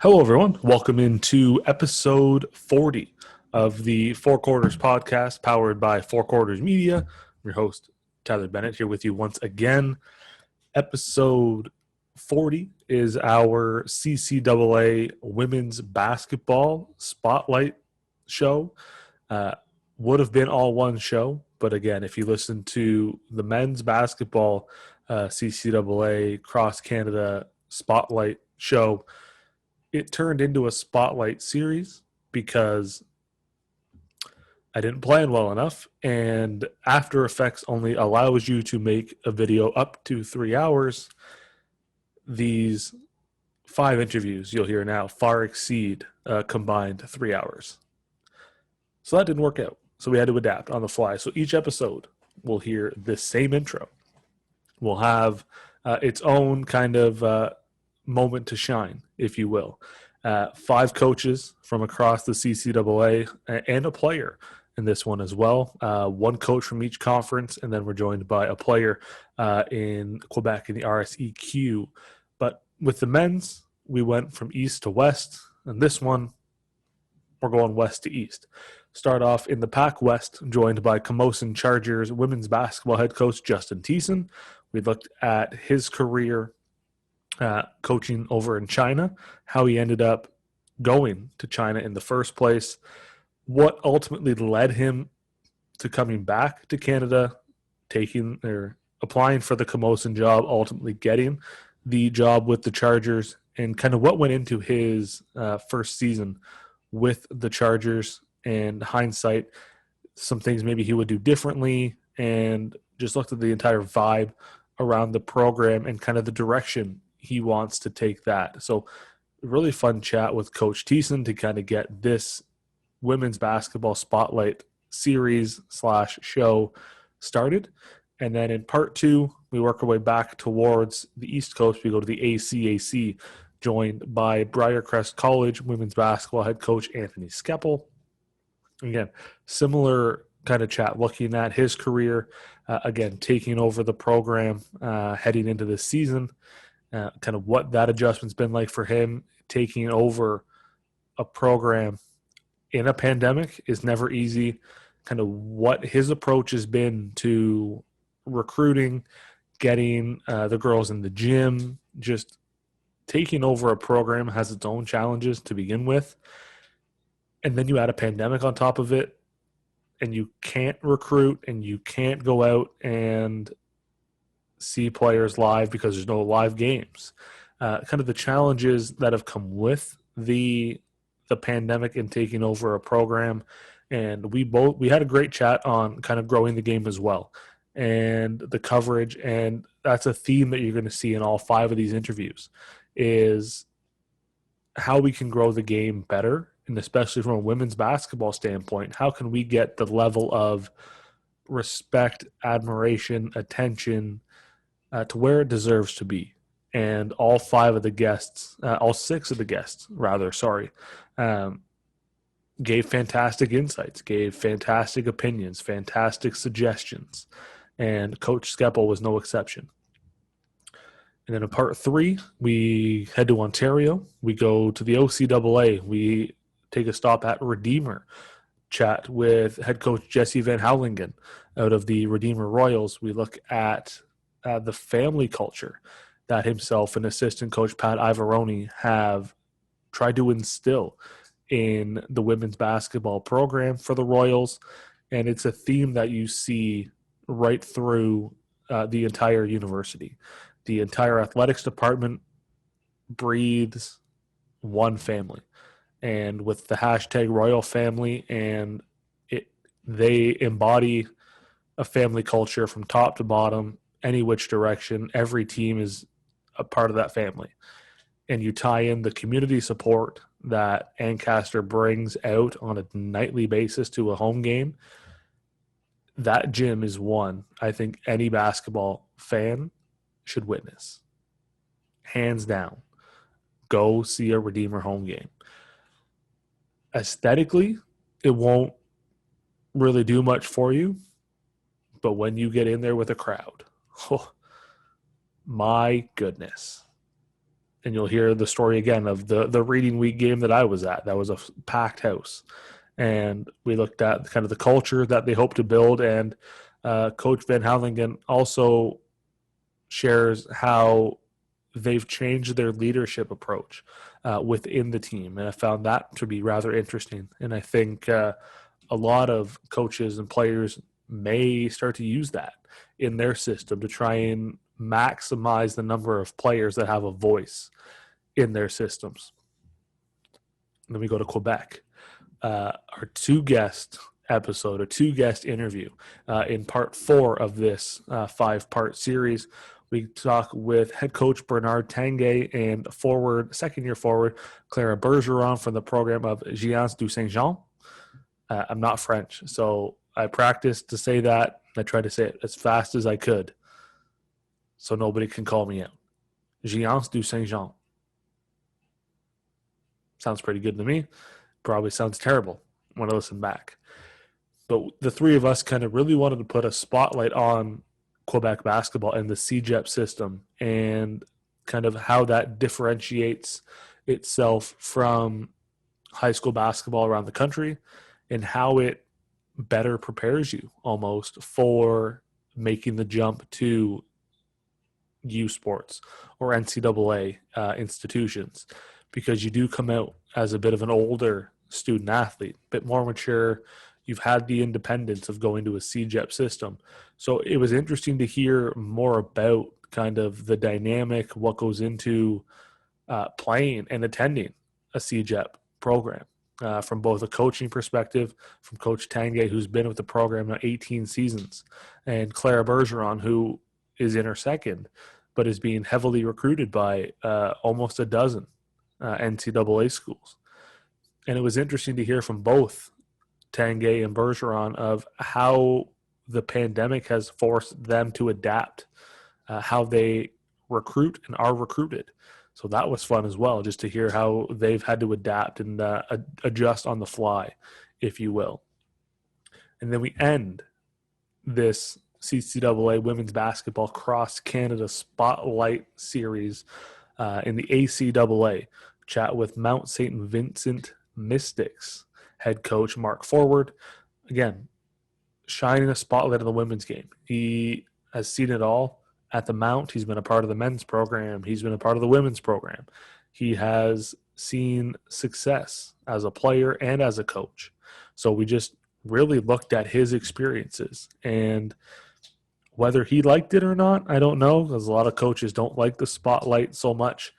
Hello, everyone. Welcome into episode 40 of the Four Quarters podcast powered by Four Quarters Media. I'm your host, Tyler Bennett, here with you once again. Episode 40 is our CCAA women's basketball spotlight show. Would have been all one show, but again, if you listen to the men's basketball CCAA Cross Canada spotlight show, it turned into a spotlight series because I didn't plan well enough, and After Effects only allows you to make a video up to 3 hours. These 5 interviews you'll hear now far exceed combined 3 hours. So that didn't work out. So we had to adapt on the fly. So each episode will hear this same intro. We'll have its own kind of moment to shine, if you will. 5 coaches from across the CCAA and a player in this one as well. 1 coach from each conference, and then we're joined by a player in Quebec in the RSEQ. But with the men's, we went from east to west, and this one, we're going west to east. Start off in the Pac West, joined by Camosun Chargers women's basketball head coach Justin Thiessen. We looked at his career coaching over in China, how he ended up going to China in the first place, what ultimately led him to coming back to Canada, applying for the Camosun job, ultimately getting the job with the Chargers, and kind of what went into his first season with the Chargers, and hindsight, some things maybe he would do differently, and just looked at the entire vibe around the program and kind of the direction he wants to take that. So really fun chat with Coach Thiessen to kind of get this women's basketball spotlight series / show started. And then in part 2, we work our way back towards the East Coast. We go to the ACAC, joined by Briarcrest College women's basketball head coach Anthony Skeppel. Again, similar kind of chat, looking at his career, again, taking over the program, heading into this season. Kind of what that adjustment's been like for him. Taking over a program in a pandemic is never easy. Kind of what his approach has been to recruiting, getting the girls in the gym, just taking over a program has its own challenges to begin with. And then you add a pandemic on top of it, and you can't recruit and you can't go out and see players live because there's no live games. Kind of the challenges that have come with the pandemic and taking over a program. And we had a great chat on kind of growing the game as well, and the coverage. And that's a theme that you're going to see in all 5 of these interviews, is how we can grow the game better. And especially from a women's basketball standpoint, how can we get the level of respect, admiration, attention to where it deserves to be? And all 6 of the guests, gave fantastic insights, gave fantastic opinions, fantastic suggestions. And Coach Skeppel was no exception. And then in part 3, we head to Ontario. We go to the OCAA. We take a stop at Redeemer, chat with head coach Jessie VanHouwelingen out of the Redeemer Royals. We look at the family culture that himself and assistant coach Pat Ivaroni have tried to instill in the women's basketball program for the Royals. And it's a theme that you see right through the entire university. The entire athletics department breathes one family. And with the hashtag Royal Family, and they embody a family culture from top to bottom, any which direction. Every team is a part of that family. And you tie in the community support that Ancaster brings out on a nightly basis to a home game. That gym is one I think any basketball fan should witness. Hands down. Go see a Redeemer home game. Aesthetically, it won't really do much for you, but when you get in there with a crowd, oh, my goodness. And you'll hear the story again of the reading week game that I was at. That was a packed house. And we looked at kind of the culture that they hope to build. And Coach VanHouwelingen also shares how they've changed their leadership approach within the team. And I found that to be rather interesting. And I think a lot of coaches and players may start to use that in their system to try and maximize the number of players that have a voice in their systems. And then we go to Quebec. Our two-guest episode, a two-guest interview in part 4 of this 5-part series. We talk with head coach Bernard Tanguay and second-year forward Clara Bergeron from the program of Giants du Saint-Jean. I'm not French, so I practiced to say that. I tried to say it as fast as I could so nobody can call me out. Giants du Saint-Jean. Sounds pretty good to me. Probably sounds terrible when I listen back. But the three of us kind of really wanted to put a spotlight on Quebec basketball and the CJEP system and kind of how that differentiates itself from high school basketball around the country and how it better prepares you almost for making the jump to U Sports or NCAA institutions, because you do come out as a bit of an older student athlete, a bit more mature. You've had the independence of going to a CJEP system. So it was interesting to hear more about kind of the dynamic, what goes into playing and attending a CJEP program from both a coaching perspective, from Coach Tanguay, who's been with the program now 18 seasons, and Clara Bergeron, who is in her second, but is being heavily recruited by almost a dozen NCAA schools. And it was interesting to hear from both Tanguay and Bergeron of how the pandemic has forced them to adapt, how they recruit and are recruited. So that was fun as well, just to hear how they've had to adapt and adjust on the fly, if you will. And then we end this CCAA Women's Basketball Cross Canada Spotlight Series in the ACAA. Chat with Mount St. Vincent Mystics head coach Mark Forward. Again, shining a spotlight on the women's game. He has seen it all at the Mount. He's been a part of the men's program. He's been a part of the women's program. He has seen success as a player and as a coach. So we just really looked at his experiences, and whether he liked it or not, I don't know, because a lot of coaches don't like the spotlight so much.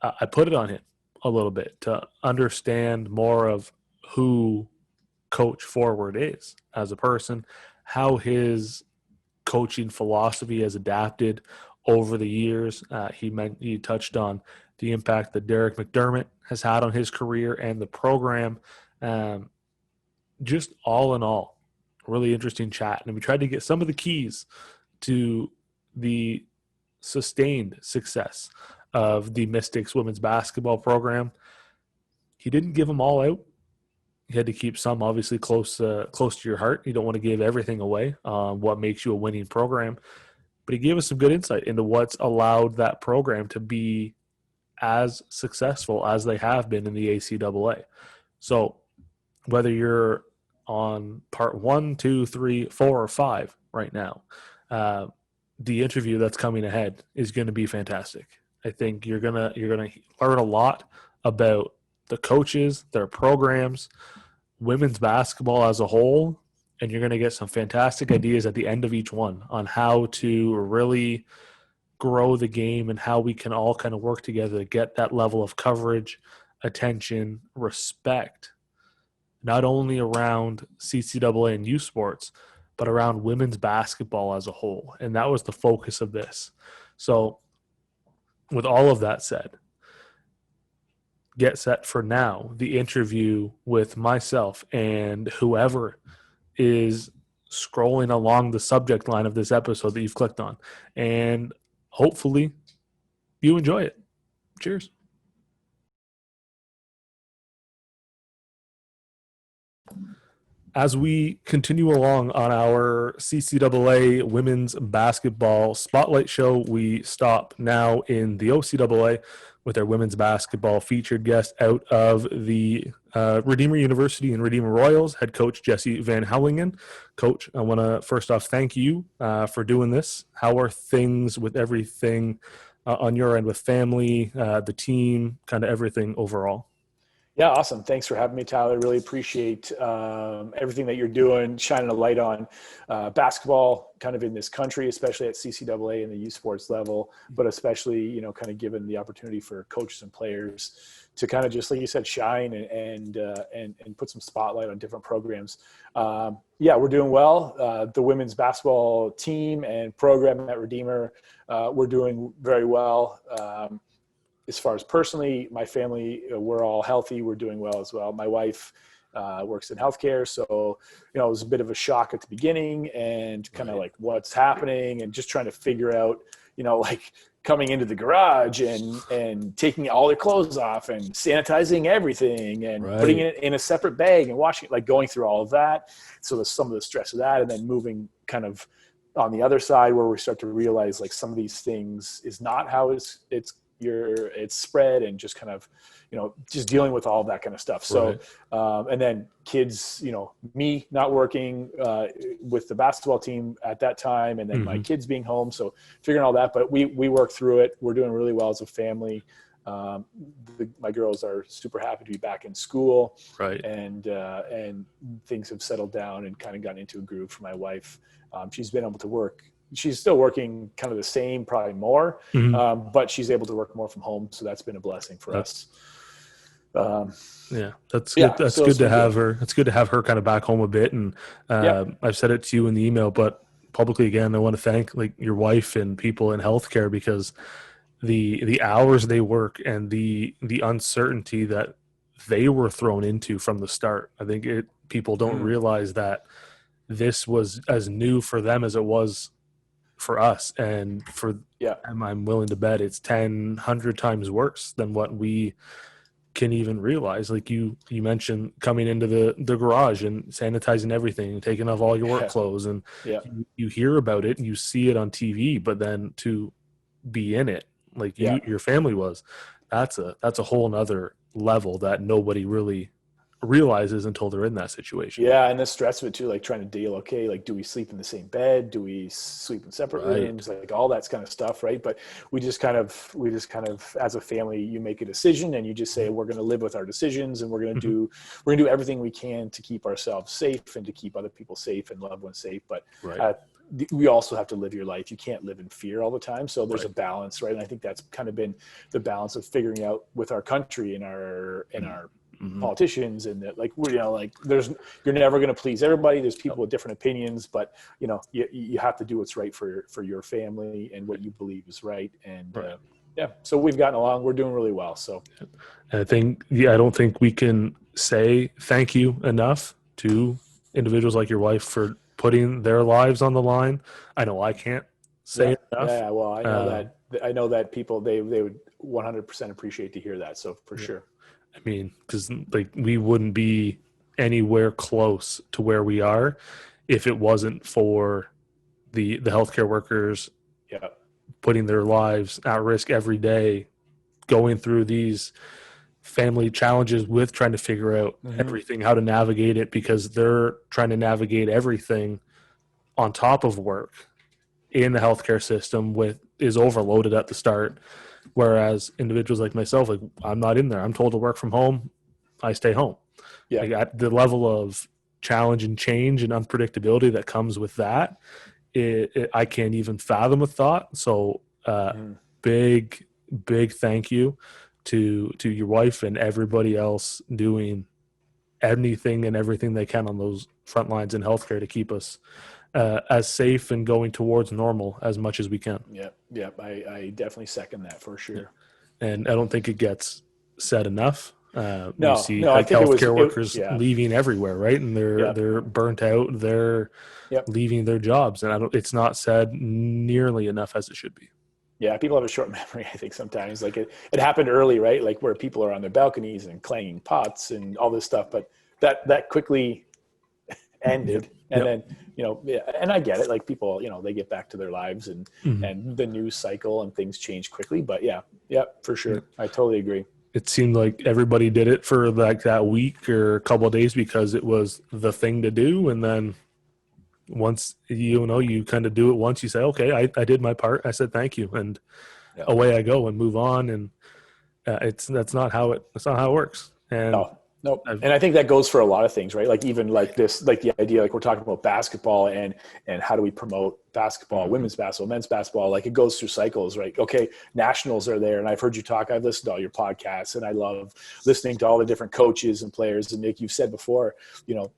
I put it on him a little bit to understand more of who Coach Forward is as a person, how his coaching philosophy has adapted over the years. He touched on the impact that Derek McDermott has had on his career and the program. Just all in all, really interesting chat. And we tried to get some of the keys to the sustained success of the Mystics women's basketball program. He didn't give them all out. You had to keep some obviously close to your heart. You don't want to give everything away, what makes you a winning program. But he gave us some good insight into what's allowed that program to be as successful as they have been in the ACAA. So whether you're on part 1, 2, 3, 4, or 5 right now, the interview that's coming ahead is going to be fantastic. I think you're gonna learn a lot about the coaches, their programs, women's basketball as a whole, and you're going to get some fantastic ideas at the end of each one on how to really grow the game and how we can all kind of work together to get that level of coverage, attention, respect, not only around CCAA and U Sports, but around women's basketball as a whole. And that was the focus of this. So with all of that said, get set for now the interview with myself and whoever is scrolling along the subject line of this episode that you've clicked on. And hopefully you enjoy it. Cheers. As we continue along on our CCAA women's basketball spotlight show, we stop now in the OCAA with our women's basketball featured guest out of the Redeemer University and Redeemer Royals, head coach Jesse VanHouwelingen. Coach, I want to first off thank you for doing this. How are things with everything on your end with family, the team, kind of everything overall? Yeah, awesome. Thanks for having me, Tyler. Really appreciate everything that you're doing, shining a light on basketball kind of in this country, especially at CCAA and the youth sports level, but especially, kind of given the opportunity for coaches and players to kind of just, like you said, shine and put some spotlight on different programs. Yeah, we're doing well. The women's basketball team and program at Redeemer, we're doing very well. As far as personally, my family, we're all healthy. We're doing well as well. My wife works in healthcare. So, it was a bit of a shock at the beginning and kind of like what's happening and just trying to figure out, like coming into the garage and taking all their clothes off and sanitizing everything and putting it in a separate bag and washing it, like going through all of that. So there's some of the stress of that, and then moving kind of on the other side where we start to realize like some of these things is not how it's spread, and just kind of, just dealing with all of that kind of stuff. So, and then kids, me not working with the basketball team at that time, and then my kids being home. So figuring all that, but we work through it. We're doing really well as a family. My girls are super happy to be back in school, and things have settled down and kind of gotten into a groove for my wife. She's been able to work. She's still working kind of the same, probably more, but she's able to work more from home. So that's been a blessing for us. Yeah, that's good. That's good to have her. It's good to have her kind of back home a bit. And I've said it to you in the email, but publicly again, I want to thank like your wife and people in healthcare, because the hours they work and the uncertainty that they were thrown into from the start. I think people don't realize that this was as new for them as it was for us, and for them, I'm willing to bet it's 100 times worse than what we can even realize. Like you mentioned, coming into the garage and sanitizing everything and taking off all your work clothes, and you hear about it and you see it on TV, but then to be in it like your family was, that's a whole nother level that nobody really realizes until they're in that situation. Yeah, and the stress of it too, like trying to deal, okay, like do we sleep in the same bed? Do we sleep in separate rooms? Like all that's kind of stuff, right? But we just kind of as a family, you make a decision and you just say we're going to live with our decisions, and we're going to do everything we can to keep ourselves safe and to keep other people safe and loved ones safe. But we also have to live your life. You can't live in fear all the time. So there's a balance, right? And I think that's kind of been the balance of figuring out with our country and our politicians, and that, like, you're never going to please everybody. There's people with different opinions, but you have to do what's right for your family and what you believe is right. And so we've gotten along. We're doing really well. So and I don't think we can say thank you enough to individuals like your wife for putting their lives on the line. I know I can't say it enough. Yeah, well, I know that people they would 100% appreciate to hear that. So for sure. I mean, because like we wouldn't be anywhere close to where we are if it wasn't for the healthcare workers putting their lives at risk every day, going through these family challenges with trying to figure out everything, how to navigate it, because they're trying to navigate everything on top of work in the healthcare system is overloaded at the start. Whereas individuals like myself, like I'm not in there. I'm told to work from home. I stay home. Yeah. Like at the level of challenge and change and unpredictability that comes with that, I can't even fathom a thought. So big thank you to your wife and everybody else doing anything and everything they can on those front lines in healthcare to keep us as safe and going towards normal as much as we can. Yeah. I definitely second that for sure. And I don't think it gets said enough. You see healthcare workers leaving everywhere, right? And they're burnt out. They're leaving their jobs, and it's not said nearly enough as it should be. Yeah, people have a short memory, I think, sometimes. Like it happened early, right? Like where people are on their balconies and clanging pots and all this stuff, but that quickly ended. And then, and I get it. Like people, they get back to their lives and the news cycle and things change quickly. But Yep, for sure. I totally agree. It seemed like everybody did it for like that week or a couple of days because it was the thing to do. And then once, you kind of do it once, you say, okay, I did my part. I said, thank you. And Yeah. away I go and move on. And that's not how it works. And No, no. And I think that goes for a lot of things, right? Like even like this, like the idea, like we're talking about basketball and how do we promote basketball, women's basketball, men's basketball, like it goes through cycles, right? Okay. Nationals are there. And I've heard you talk, I've listened to all your podcasts and I love listening to all the different coaches and players. And Nick, you've said before,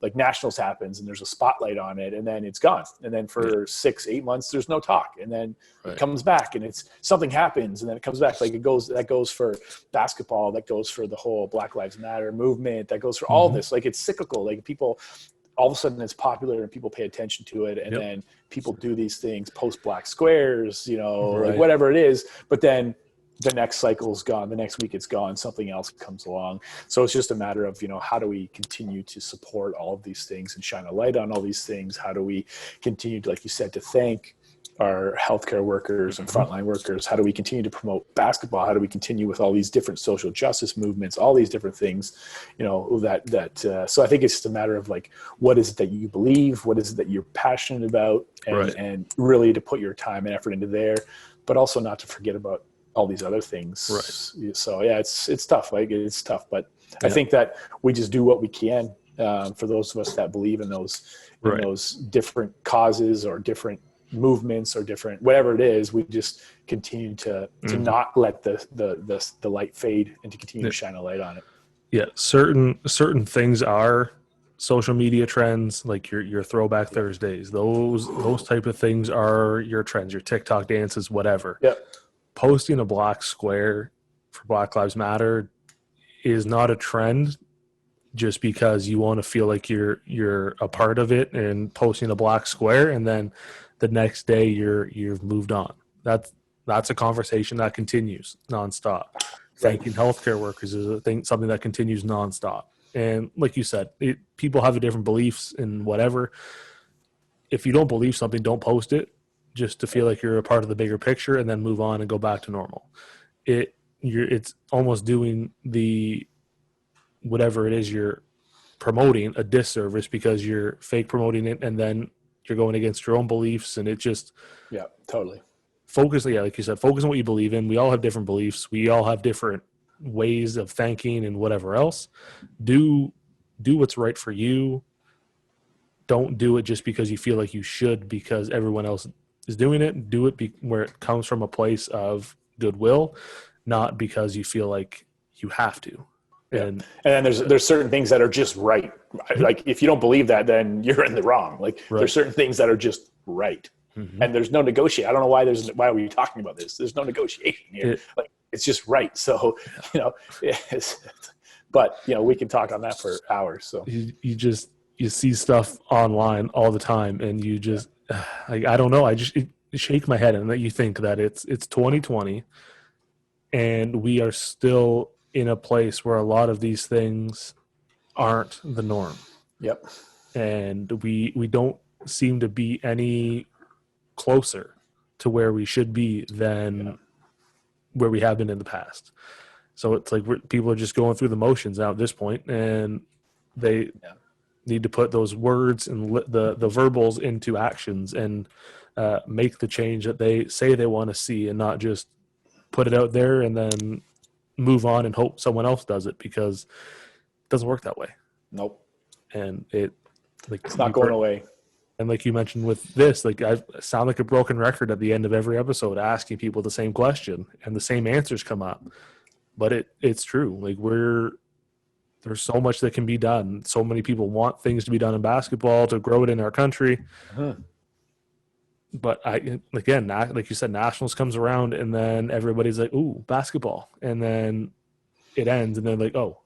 like nationals happens and there's a spotlight on it and then it's gone. And then for 6-8 months, there's no talk. And then it comes back and it's something happens and then it comes back. Like that goes for basketball. That goes for the whole Black Lives Matter movement. That goes for all this. Like it's cyclical. Like people, all of a sudden it's popular and people pay attention to it. And then people do these things, post black squares, like whatever it is. But then the next cycle is gone. The next week it's gone. Something else comes along. So it's just a matter of, how do we continue to support all of these things and shine a light on all these things? How do we continue to, like you said, to thank our healthcare workers and frontline workers? How do we continue to promote basketball? How do we continue with all these different social justice movements, all these different things, so I think it's just a matter of like, what is it that you believe? What is it that you're passionate about? And really to put your time and effort into there, but also not to forget about all these other things. Right. So yeah, it's tough. Like it's tough, but I think that we just do what we can for those of us that believe in those different causes or different movements or different whatever it is. We just continue to not let the light fade and to continue to shine a light on it. Yeah, certain things are social media trends, like your throwback Thursdays. Those type of things are your trends, your TikTok dances, whatever. Yep. Posting a black square for Black Lives Matter is not a trend just because you want to feel like you're a part of it and posting a black square and then the next day you've moved on. That's a conversation that continues nonstop. Thanking healthcare workers is something that continues nonstop. And like you said, people have different beliefs in whatever. If you don't believe something, don't post it just to feel like you're a part of the bigger picture and then move on and go back to normal. It's almost doing the whatever it is you're promoting a disservice because you're fake promoting it and then you're going against your own beliefs, and it just totally focus. Yeah, like you said, focus on what you believe in. We all have different beliefs. We all have different ways of thinking and whatever else. Do what's right for you. Don't do it just because you feel like you should because everyone else is doing it. Do it where it comes from a place of goodwill, not because you feel like you have to. And then there's certain things that are just right. Like if you don't believe that, then you're in the wrong. Like there's certain things that are just right, and there's no negotiation. I don't know why are we talking about this? There's no negotiation here. It's just right. So but we can talk on that for hours. So you see stuff online all the time, and you just I don't know. I just shake my head and that you think that it's 2020, and we are still in a place where a lot of these things aren't the norm. Yep. And we don't seem to be any closer to where we should be than where we have been in the past. So it's like people are just going through the motions now at this point, and they need to put those words and the verbals into actions and make the change that they say they want to see, and not just put it out there and then move on and hope someone else does it, because it doesn't work that way. Nope. And it's not going away. And like you mentioned with this, like I sound like a broken record at the end of every episode, asking people the same question and the same answers come up. But it's true. Like there's so much that can be done. So many people want things to be done in basketball to grow it in our country. But again, like you said, nationals comes around and then everybody's like, ooh, basketball. And then it ends and they're like, oh,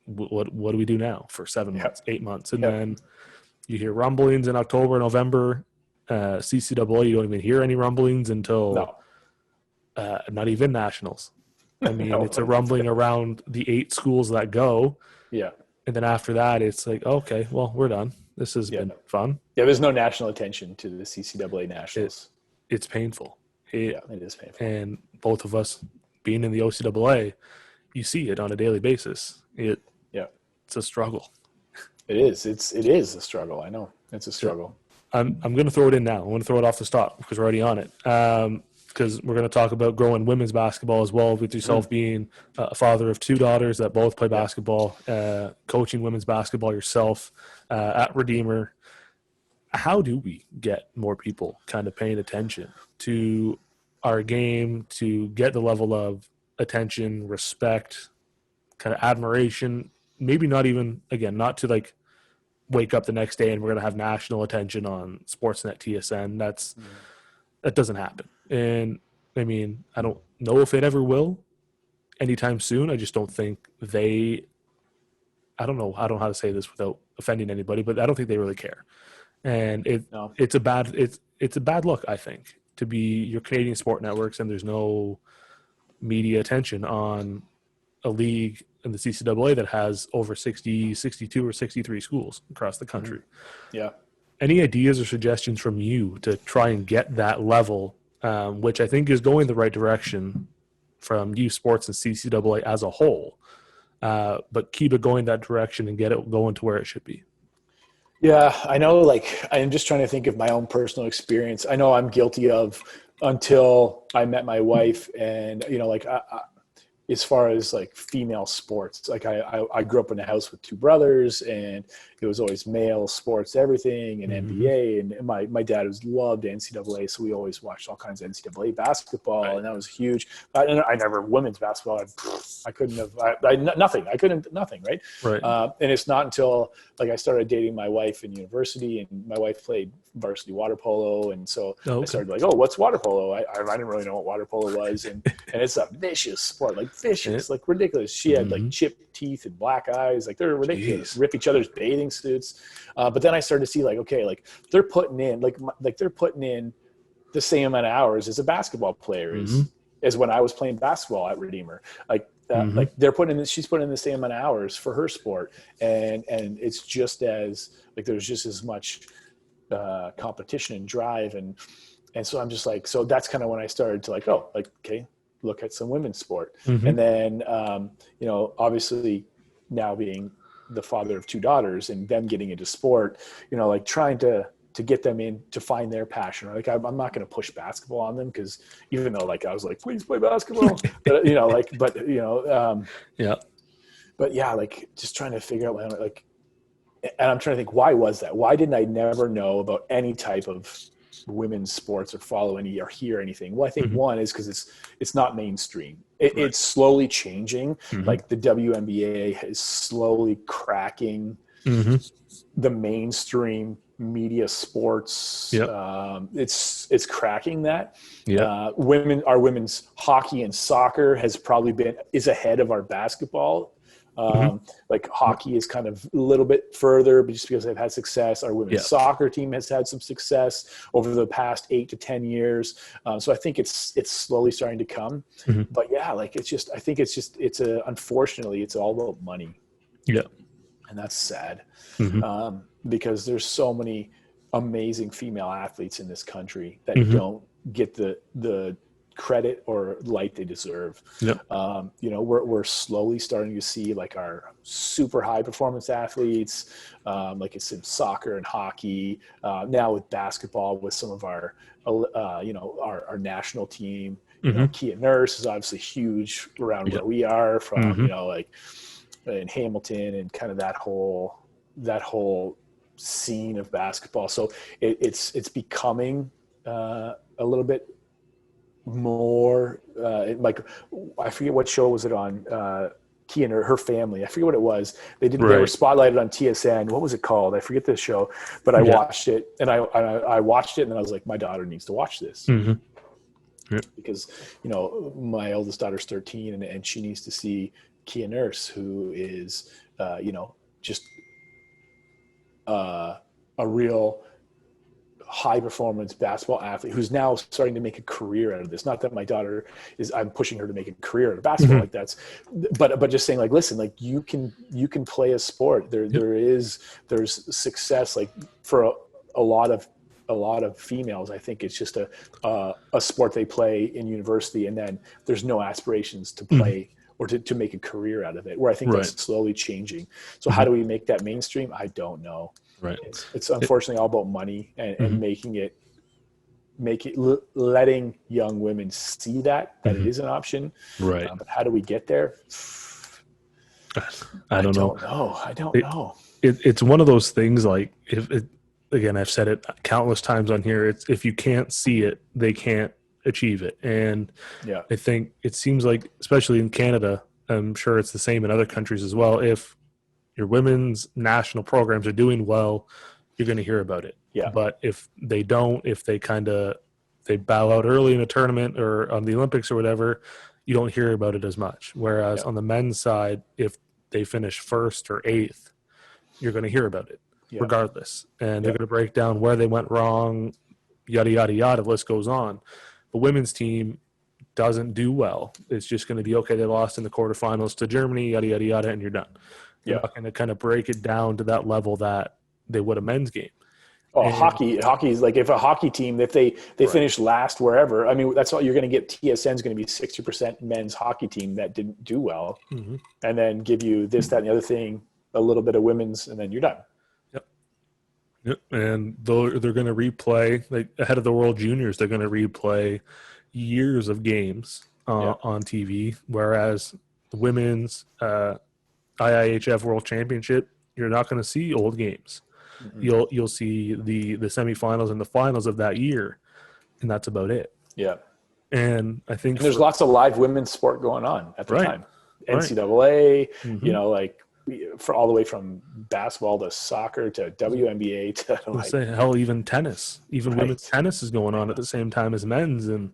what do we do now for 7 months, 8 months? And then you hear rumblings in October, November. CCAA, you don't even hear any rumblings until not even nationals. I mean, it's a rumbling around the 8 schools that go. Yeah. And then after that, it's like, okay, well, we're done. This has been fun. Yeah, there's no national attention to the CCAA nationals. It's painful. It is painful. And both of us being in the OCAA, you see it on a daily basis. It's a struggle. It is. It is a struggle. I know it's a struggle. I'm going to throw it in now. I'm going to throw it off the top because we're already on it. Because we're going to talk about growing women's basketball as well, with yourself being a father of 2 daughters that both play basketball, coaching women's basketball yourself at Redeemer. How do we get more people kind of paying attention to our game, to get the level of attention, respect, kind of admiration, maybe not even, again, not to like wake up the next day and we're going to have national attention on Sportsnet Thiessen. That doesn't happen. And I mean, I don't know if it ever will anytime soon. I just don't think I don't know how to say this without offending anybody, but I don't think they really care. And it's a bad look, I think, to be your Canadian sport networks and there's no media attention on a league in the CCAA that has over 60, 62 or 63 schools across the country. Yeah. Any ideas or suggestions from you to try and get that level, which I think is going the right direction from youth sports and CCAA as a whole, but keep it going that direction and get it going to where it should be? Yeah, I know, like, I'm just trying to think of my own personal experience. I know I'm guilty of, until I met my wife, and, you know, like, as far as like female sports, like I grew up in a house with 2 brothers, and it was always male sports, everything, and NBA. And my dad loved NCAA, so we always watched all kinds of NCAA basketball, and that was huge. I never women's basketball. I couldn't have nothing. I couldn't nothing. Right. And it's not until like I started dating my wife in university, and my wife played varsity water polo, and so I started like, oh, what's water polo? I didn't really know what water polo was, and it's a vicious sport, like vicious, like ridiculous. She had like chipped teeth and black eyes, like they're ridiculous. Rip each other's bathing suits. But then I started to see like, okay, like they're putting in they're putting in the same amount of hours as a basketball player is as when I was playing basketball at Redeemer. Like she's putting in the same amount of hours for her sport, and it's just as like there's just as much competition and drive, and so I'm just like, so that's kind of when I started to like, oh, like, okay, look at some women's sport. And then you know, obviously now being the father of 2 daughters and them getting into sport, you know, like trying to get them in to find their passion. Like I'm not going to push basketball on them, because even though like I was like, please play basketball, but you know, like, but you know, but yeah, like just trying to figure out like, and I'm trying to think, why was that? Why didn't I never know about any type of women's sports or follow any or hear anything? Well, I think one is because it's not mainstream. It's slowly changing. Like the WNBA is slowly cracking the mainstream media sports. It's cracking that. Our women's hockey and soccer is ahead of our basketball. Like hockey is kind of a little bit further, but just because they've had success. Our women's soccer team has had some success over the past 8 to 10 years. So I think it's slowly starting to come. But yeah, like I think unfortunately it's all about money. Yeah. And that's sad. Because there's so many amazing female athletes in this country that don't get the credit or light they deserve. You know, we're slowly starting to see like our super high performance athletes, like it's in soccer and hockey, now with basketball, with some of our you know, our national team. You know, Kia Nurse is obviously huge around where we are from, you know, like in Hamilton, and kind of that whole scene of basketball. So it's becoming a little bit more like, I forget what show was it on, Kia and her family, I forget what it was. They were spotlighted on TSN. What was it called? I forget this show, but I watched it, and I watched it, and I was like, my daughter needs to watch this. Because, you know, my eldest daughter's 13, and she needs to see Kia Nurse, who is you know, just a real high performance basketball athlete who's now starting to make a career out of this. Not that my daughter I'm pushing her to make a career out of basketball, like but just saying like, listen, like you can play a sport. There's success like for a lot of a lot of females, I think it's just a sport they play in university, and then there's no aspirations to play or to make a career out of it, where I think that's slowly changing. So how do we make that mainstream? I don't know. Right. It's unfortunately all about money and letting young women see that it is an option. Right. But how do we get there? I don't know. I don't know. It's one of those things, like, again, I've said it countless times on here. It's if you can't see it, they can't achieve it. And I think it seems like, especially in Canada, I'm sure it's the same in other countries as well. If your women's national programs are doing well, you're going to hear about it. Yeah. But if they don't, if they bow out early in a tournament or on the Olympics or whatever, you don't hear about it as much. Whereas on the men's side, if they finish first or eighth, you're going to hear about it regardless. And they're going to break down where they went wrong, yada, yada, yada, the list goes on. The women's team doesn't do well. It's just going to be, okay, they lost in the quarterfinals to Germany, yada, yada, yada, and you're done. You're not going to kind of break it down to that level that they would a men's game. Oh, hockey is like, if a hockey team, if they finish last wherever, I mean, that's all you're going to get. TSN is going to be 60% men's hockey team that didn't do well, and then give you this, that, and the other thing, a little bit of women's, and then you're done. Yep. And they're going to replay, like ahead of the World Juniors, they're going to replay years of games on TV, whereas the women's IIHF World Championship, you're not going to see old games. You'll see the semifinals and the finals of that year, and that's about it. Yeah. And I think there's lots of live women's sport going on at the time. NCAA, you know, like for all the way from basketball to soccer to WNBA to hell, even tennis, women's tennis is going on at the same time as men's, and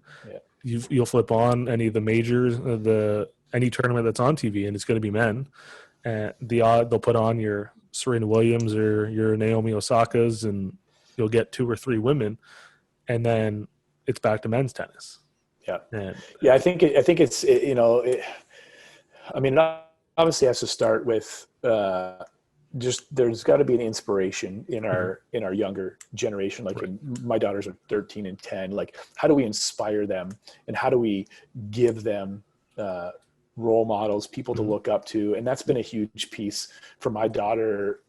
you'll flip on any of the majors, any tournament that's on TV, and it's going to be men. And they'll put on your Serena Williams or your Naomi Osaka's, and you'll get 2 or 3 women, and then it's back to men's tennis. Yeah. I think it's, you know, I mean, it obviously has to start with just, there's got to be an inspiration in our younger generation. Like my daughters are 13 and 10. Like, how do we inspire them, and how do we give them role models, people to look up to? And that's been a huge piece for my daughter,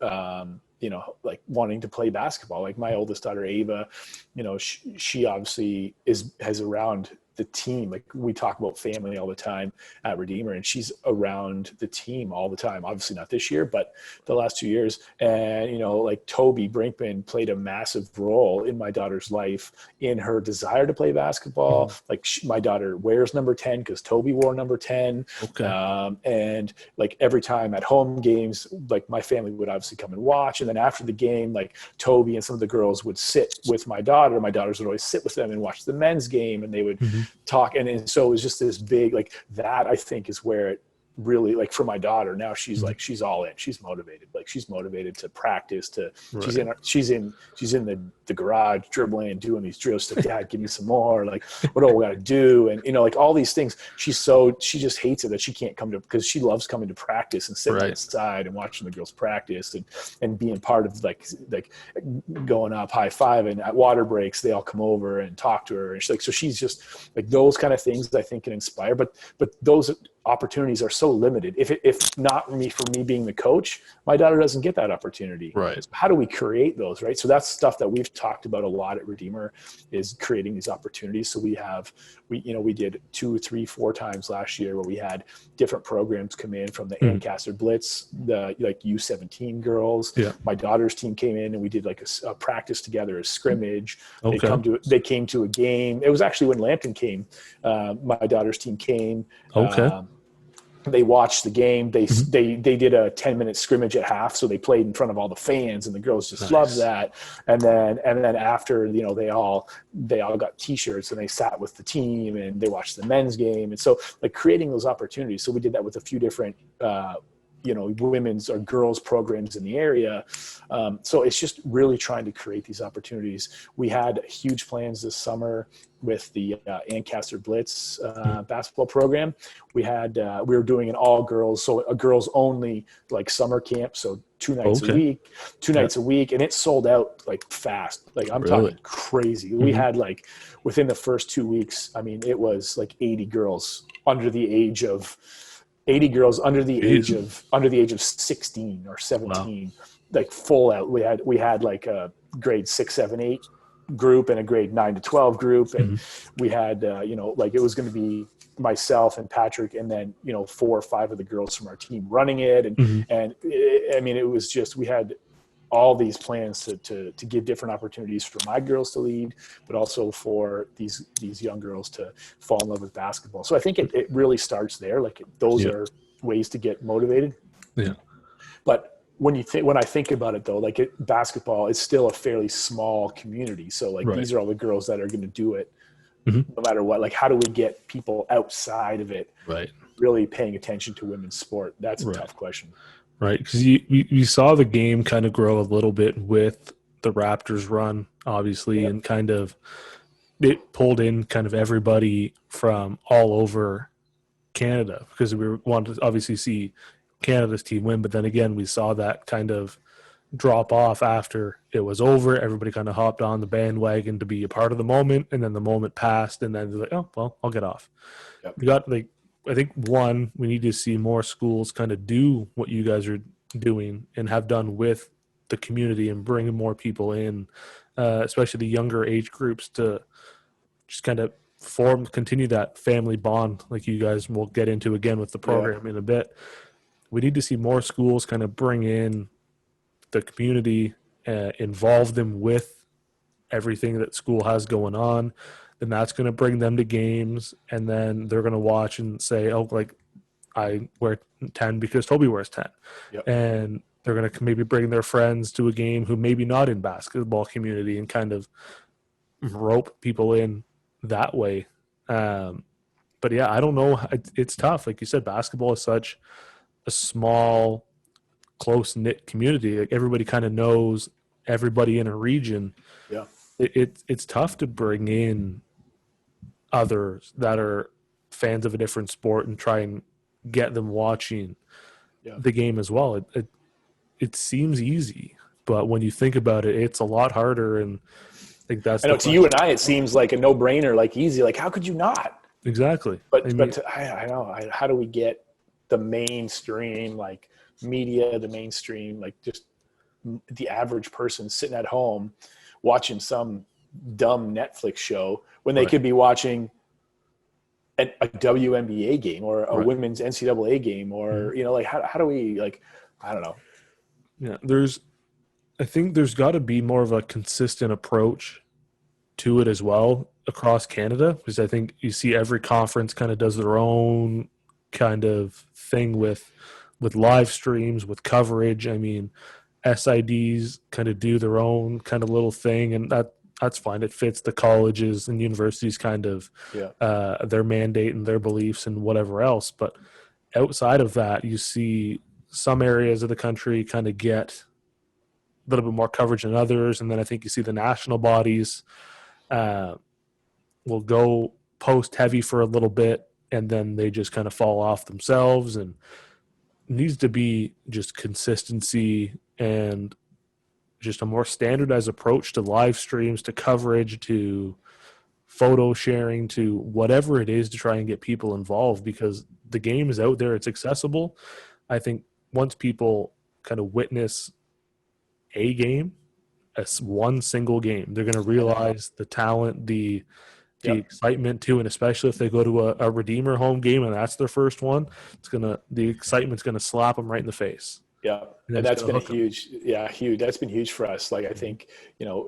you know, like wanting to play basketball. Like my oldest daughter, Ava, you know, she obviously has around the team. Like we talk about family all the time at Redeemer, and she's around the team all the time. Obviously not this year, but the last 2 years. And, you know, like Toby Brinkman played a massive role in my daughter's life, in her desire to play basketball. Like my daughter wears number 10 because Toby wore number 10. Okay. And like every time at home games, like my family would obviously come and watch. And then after the game, like Toby and some of the girls would sit with my daughter. My daughters would always sit with them and watch the men's game, and they would talk. And so it was just this big, like that, I think, is where it really, like for my daughter now, she's like, she's all in, she's motivated. Like she's motivated to practice, to she's in the garage dribbling and doing these drills. Like, Dad, give me some more. Like, what do we got to do? And, you know, like all these things, she just hates it that she can't come to, because she loves coming to practice and sitting outside and watching the girls practice and being part of like going up, high five, and at water breaks, they all come over and talk to her. And she's like, so she's just like, those kind of things I think can inspire, but those opportunities are so limited. If not for me being the coach, my daughter doesn't get that opportunity. Right. So how do we create those? Right. So that's stuff that we've talked about a lot at Redeemer, is creating these opportunities. So we did 2, 3, 4 times last year where we had different programs come in from the Ancaster Blitz, the like U17 girls. Yeah. My daughter's team came in and we did like a practice together, a scrimmage. Okay. They came to a game. It was actually when Lambton came. My daughter's team came. Okay. They watched the game. They did a 10-minute scrimmage at half, so they played in front of all the fans, and the girls just loved that. And then after, you know, they all got T-shirts, and they sat with the team and they watched the men's game. And so like creating those opportunities. So we did that with a few different women's or girls programs in the area. So it's just really trying to create these opportunities. We had huge plans this summer with the Ancaster Blitz basketball program. We were doing an all girls, so a girls only like summer camp. So 2 nights a week, and it sold out like fast. Like I'm talking crazy. We had like within the first 2 weeks, I mean, it was like 80 girls under the age of 16 or 17, like full out. We had like a grade 6, 7, 8 group and a grade 9 to 12 group. And we had, like it was going to be myself and Patrick, and then, 4 or 5 of the girls from our team running it. And I mean, it was just, we had all these plans to give different opportunities for my girls to lead, but also for these young girls to fall in love with basketball. So I think it really starts there. Like those are ways to get motivated. Yeah. But when I think about it though, like basketball is still a fairly small community. So like these are all the girls that are going to do it no matter what. Like how do we get people outside of it really paying attention to women's sport? That's a tough question. Right, because you saw the game kind of grow a little bit with the Raptors run, obviously, and kind of it pulled in kind of everybody from all over Canada because we wanted to obviously see Canada's team win. But then again, we saw that kind of drop off after it was over. Everybody kind of hopped on the bandwagon to be a part of the moment, and then the moment passed, and then they're like, oh, well, I'll get off. We got like, I think we need to see more schools kind of do what you guys are doing and have done with the community and bringing more people in, especially the younger age groups, to just kind of continue that family bond like you guys will get into again with the program in a bit. We need to see more schools kind of bring in the community, involve them with everything that school has going on. Then that's going to bring them to games, and then they're going to watch and say, oh, like I wear 10 because Toby wears 10. And they're going to maybe bring their friends to a game who maybe not in basketball community and kind of rope people in that way. But yeah, I don't know. It's tough. Like you said, basketball is such a small, close-knit community. Like everybody kind of knows everybody in a region. Yeah. It's tough to bring in others that are fans of a different sport and try and get them watching the game as well. It seems easy, but when you think about it, it's a lot harder. And I think that's I know to you and I, it seems like a no-brainer, like easy. Like how could you not? Exactly. But I know. How do we get the mainstream, like media, the mainstream, like just the average person sitting at home watching some dumb Netflix show when they could be watching a WNBA game or a women's NCAA game or, like how do we, like, I don't know. Yeah. I think there's got to be more of a consistent approach to it as well across Canada, because I think you see every conference kind of does their own kind of thing with live streams, with coverage. I mean, SIDs kind of do their own kind of little thing, and that's fine. It fits the colleges and universities kind of their mandate and their beliefs and whatever else. But outside of that, you see some areas of the country kind of get a little bit more coverage than others. And then I think you see the national bodies will go post heavy for a little bit, and then they just kind of fall off themselves. And it needs to be just consistency and just a more standardized approach to live streams, to coverage, to photo sharing, to whatever it is to try and get people involved, because the game is out there. It's accessible. I think once people kind of witness a game, one single game, they're going to realize the talent, the excitement too, and especially if they go to a Redeemer home game and that's their first one, the excitement's going to slap them right in the face. Yeah, and that's been huge. Yeah, huge. That's been huge for us. Like I think,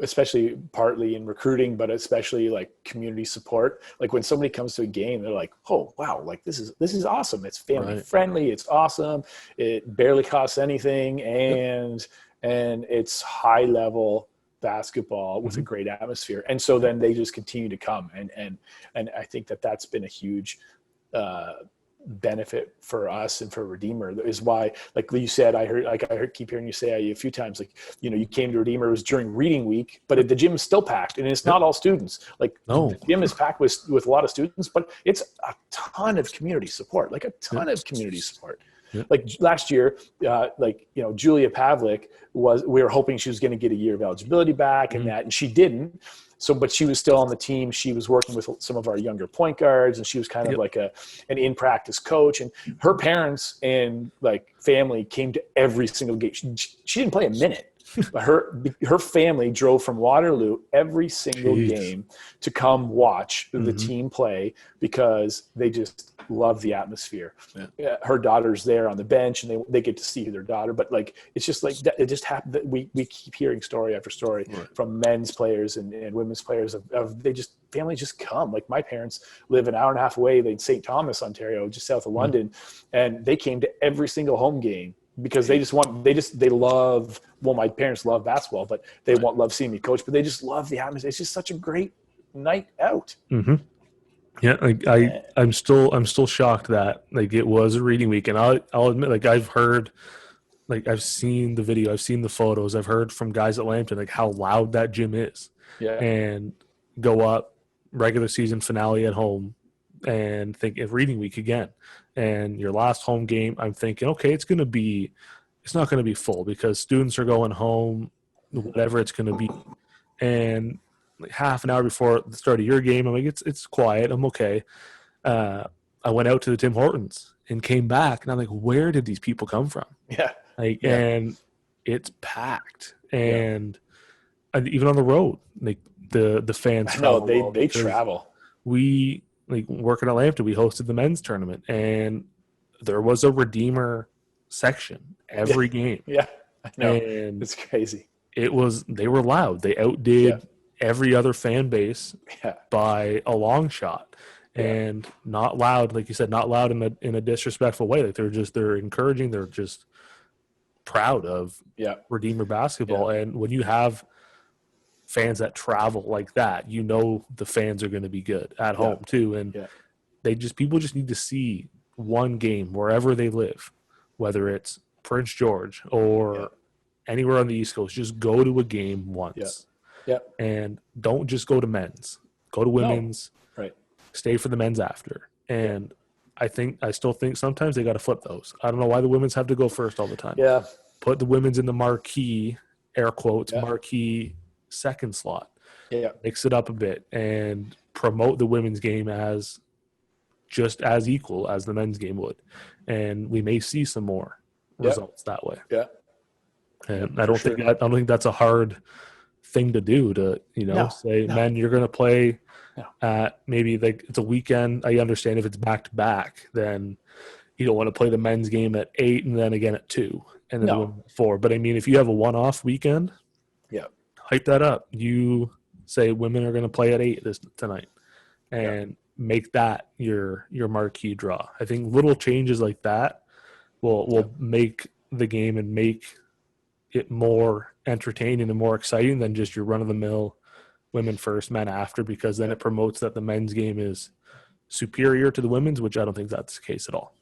especially partly in recruiting, but especially like community support. Like when somebody comes to a game, they're like, "Oh, wow! Like this is awesome. It's family friendly. It's awesome. It barely costs anything, and it's high level basketball with a great atmosphere." And so then they just continue to come, and I think that's been a huge benefit for us and for Redeemer is why, like you said, keep hearing you say a few times, like, you came to Redeemer, it was during reading week, but the gym is still packed, and it's not all students. Like, No. the gym is packed with a lot of students, but it's a ton of community support, like a ton of community support. Yeah. Like last year, Julia Pavlik we were hoping she was going to get a year of eligibility back and she didn't. So, but she was still on the team. She was working with some of our younger point guards, and she was kind of like an in-practice coach. And her parents and like family came to every single game. She didn't play a minute, but her family drove from Waterloo every single game to come watch the team play because they just love the atmosphere. Yeah. Her daughter's there on the bench, and they get to see their daughter. But like, it's just like that, it just happened that we keep hearing story after story from men's players and women's players of families just come. Like, my parents live an hour and a half away in St. Thomas, Ontario, just south of London, and they came to every single home game because they love, well, my parents love basketball, but they love seeing me coach, but they just love the atmosphere. It's just such a great night out. Mm-hmm. Yeah, I'm still shocked that like it was a reading week, and I'll admit, like, I've seen the video, I've seen the photos, I've heard from guys at Lambton like how loud that gym is. Yeah. And go up regular season finale at home and think of reading week again, and your last home game, I'm thinking, okay, it's not going to be full because students are going home, whatever it's going to be, and like half an hour before the start of your game, I'm like, it's quiet, I'm okay. I went out to the Tim Hortons and came back, and I'm like, where did these people come from? Yeah. And it's packed, and even on the road, like the fans travel. They travel. We, like, working at Lambton, we hosted the men's tournament, and there was a Redeemer section every game. Yeah, I know. And it's crazy. They were loud. They outdid every other fan base by a long shot, and not loud, like you said, not loud in a disrespectful way. Like, they're encouraging. They're just proud of Redeemer basketball. And when you have fans that travel like that, the fans are going to be good at home too. And people just need to see one game wherever they live, whether it's Prince George or anywhere on the East Coast. Just go to a game once. And don't just go to men's. Go to women's. No. Right. Stay for the men's after. And I still think sometimes they got to flip those. I don't know why the women's have to go first all the time. Yeah. Put the women's in the marquee, air quotes, marquee second slot. Yeah. Mix it up a bit and promote the women's game as just as equal as the men's game would. And we may see some more results that way. Yeah. And I don't think that's a hard thing to do to, men, you're going to play at maybe, like, it's a weekend. I understand if it's back to back, then you don't want to play the men's game at 8 and then again at 2 and then the women at 4. But I mean, if you have a one-off weekend, hype that up. You say women are going to play at 8 tonight, and make that your marquee draw. I think little changes like that will make the game and make it more entertaining and more exciting than just your run-of-the-mill women first, men after, because then it promotes that the men's game is superior to the women's, which I don't think that's the case at all.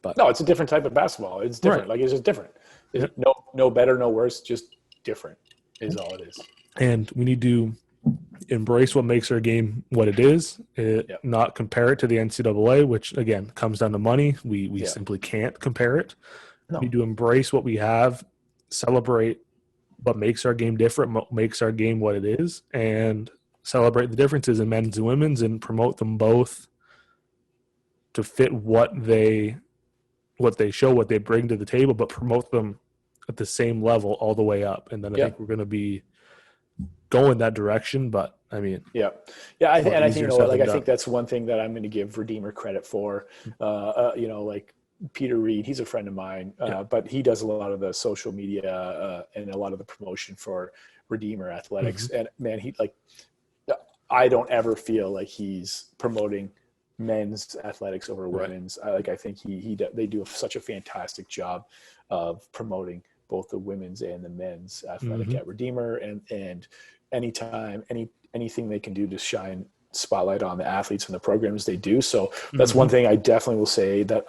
But no, it's a different type of basketball. It's different. Like, it's just different. It's no better, no worse, just different is all it is. And we need to embrace what makes our game what it is, not compare it to the NCAA, which, again, comes down to money. We simply can't compare it. No. We need to embrace what we have, celebrate what makes our game different, what makes our game what it is, and celebrate the differences in men's and women's and promote them both to fit what they show, what they bring to the table, but promote them at the same level all the way up. And then I think we're going to be going that direction. But I mean, I think that's one thing that I'm going to give Redeemer credit for. Like Peter Reed, he's a friend of mine, but he does a lot of the social media and a lot of the promotion for Redeemer Athletics. And man, I don't ever feel like he's promoting men's athletics over women's. I think they do such a fantastic job of promoting both the women's and the men's athletic at Redeemer, and anytime anything they can do to shine spotlight on the athletes and the programs they do. So that's one thing I definitely will say that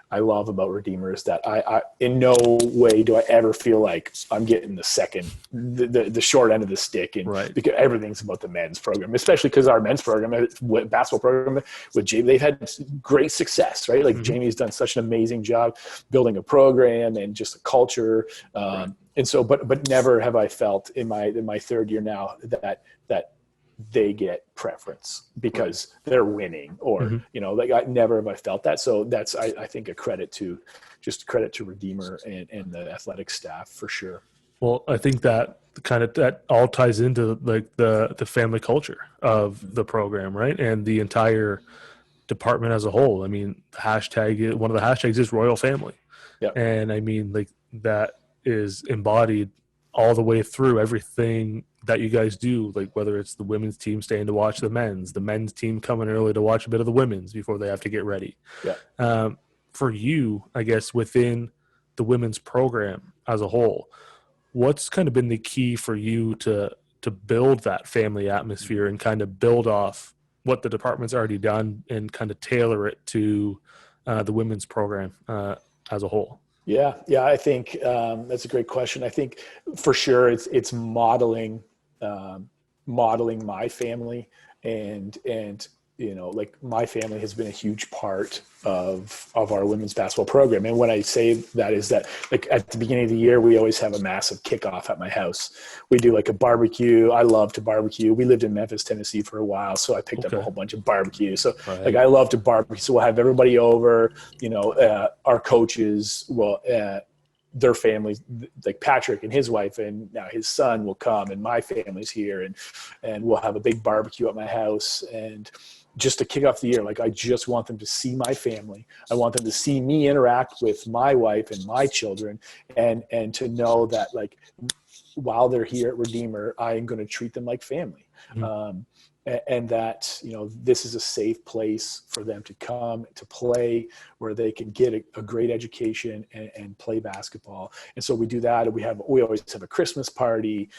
I love about Redeemer is that I in no way do I ever feel like I'm getting the short end of the stick, and because everything's about the men's program, especially because our men's program, basketball program with Jamie, they've had great success, right? Like Jamie's done such an amazing job building a program and just a culture. And so, but never have I felt in my third year now that they get preference because they're winning, or like I never have I felt that. So that's I think a credit to Redeemer and the athletic staff for sure. Well, I think that that all ties into like the family culture of the program, right? And the entire department as a whole. I mean, one of the hashtags is Royal Family. Yeah. And I mean, like that is embodied all the way through everything that you guys do, like whether it's the women's team staying to watch the men's team coming early to watch a bit of the women's before they have to get ready. Yeah. For you, I guess, within the women's program as a whole, what's kind of been the key for you to build that family atmosphere and kind of build off what the department's already done and kind of tailor it to the women's program as a whole? Yeah. I think that's a great question. I think for sure it's modeling my family, and like my family has been a huge part of our women's basketball program. And when I say that is that, like at the beginning of the year, we always have a massive kickoff at my house. We do like a barbecue. I love to barbecue. We lived in Memphis, Tennessee for a while, so I picked up a whole bunch of barbecue. So like I love to barbecue. So we'll have everybody over, our coaches will, their families, like Patrick and his wife and now his son will come, and my family's here, and we'll have a big barbecue at my house. And just to kick off the year, like I just want them to see my family. I want them to see me interact with my wife and my children, and to know that like while they're here at Redeemer, I am going to treat them like family. And that, this is a safe place for them to come to play, where they can get a great education and play basketball. And so we do that. We always have a Christmas party.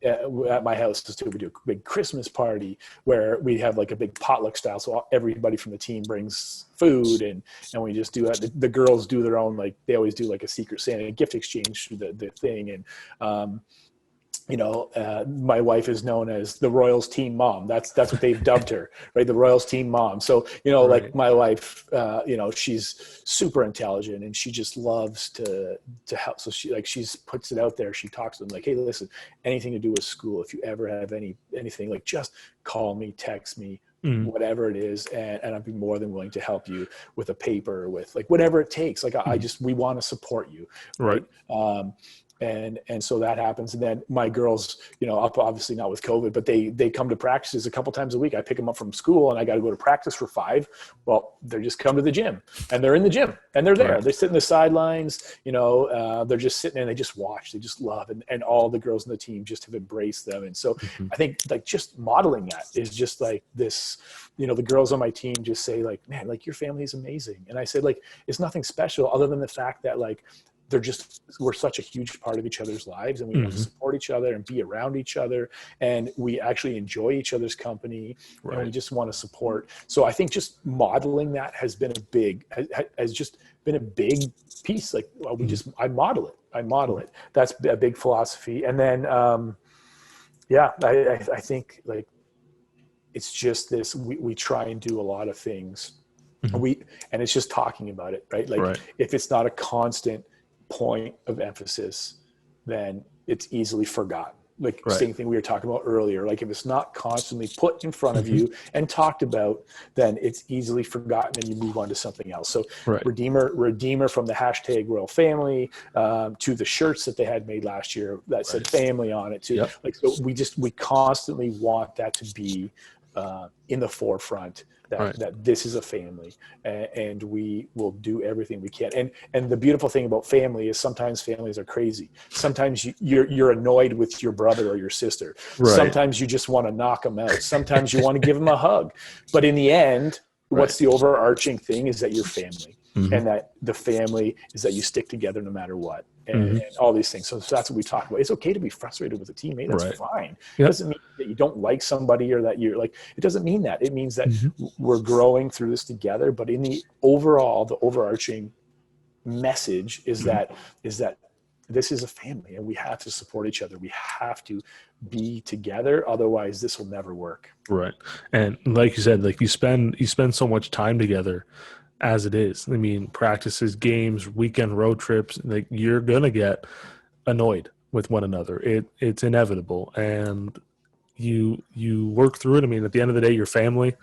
At my house too, we do a big Christmas party where we have like a big potluck style. So everybody from the team brings food, and we just do that. The girls do their own, like they always do like a Secret Santa gift exchange through the thing. And, my wife is known as the Royals team mom. That's what they've dubbed her, right? The Royals team mom. So, like my wife, she's super intelligent, and she just loves to help. So she puts it out there. She talks to them like, hey, listen, anything to do with school, if you ever have anything, like just call me, text me, whatever it is. And I'd be more than willing to help you with a paper, with like whatever it takes. Like we want to support you. Right. And so that happens. And then my girls, obviously not with COVID, but they come to practices a couple times a week. I pick them up from school and I got to go to practice for 5. Well, they just come to the gym, and they're in the gym, and they're there. Right. They sit in the sidelines, they're just sitting and they just watch, they just love. And all the girls in the team just have embraced them. And so I think like just modeling that is just like this, the girls on my team just say like, man, like your family is amazing. And I said, like, it's nothing special other than the fact that like, we're such a huge part of each other's lives, and we want to support each other and be around each other, and we actually enjoy each other's company, and we just want to support. So I think just modeling that has been has just been a big piece. Like, well, I model it. That's a big philosophy. And then, I think like, it's just this, we try and do a lot of things, and it's just talking about it, right? Like if it's not a constant point of emphasis, then it's easily forgotten. Like same thing we were talking about earlier. Like if it's not constantly put in front of you and talked about, then it's easily forgotten and you move on to something else. So Redeemer from the hashtag Royal Family to the shirts that they had made last year that said family on it too. Like, so we constantly want that to be in the forefront, that this is a family, and we will do everything we can. And the beautiful thing about family is sometimes families are crazy. Sometimes you're annoyed with your brother or your sister. Sometimes you just want to knock them out. Sometimes you want to give them a hug. But in the end, what's the overarching thing is that you're family. And that the family is that you stick together no matter what, and all these things. So that's what we talk about. It's okay to be frustrated with a teammate. That's fine. It doesn't mean that you don't like somebody or that you're like, it doesn't mean that. It means that Mm-hmm. we're growing through this together. But in the overarching message is that this is a family and we have to support each other. We have to be together. Otherwise this will never work. Right. And like you said, like you spend so much time together as it is. I mean, practices, games, weekend road trips, like you're going to get annoyed with one another. It's inevitable. And you work through it. I mean, at the end of the day, you're family.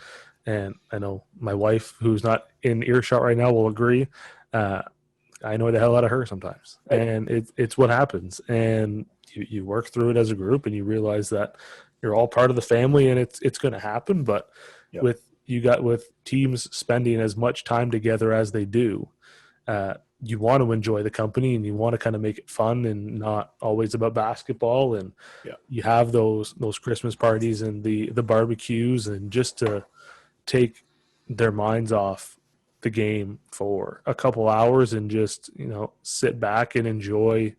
And I know my wife, who's not in earshot right now, will agree. I annoy the hell out of her sometimes, Right. and it's what happens. And you work through it as a group, and you realize that you're all part of the family, and it's going to happen. But Yep. with teams spending as much time together as they do, you want to enjoy the company, and you want to kind of make it fun and not always about basketball. And you have those Christmas parties and the barbecues, and just to take their minds off the game for a couple hours and just, sit back and enjoy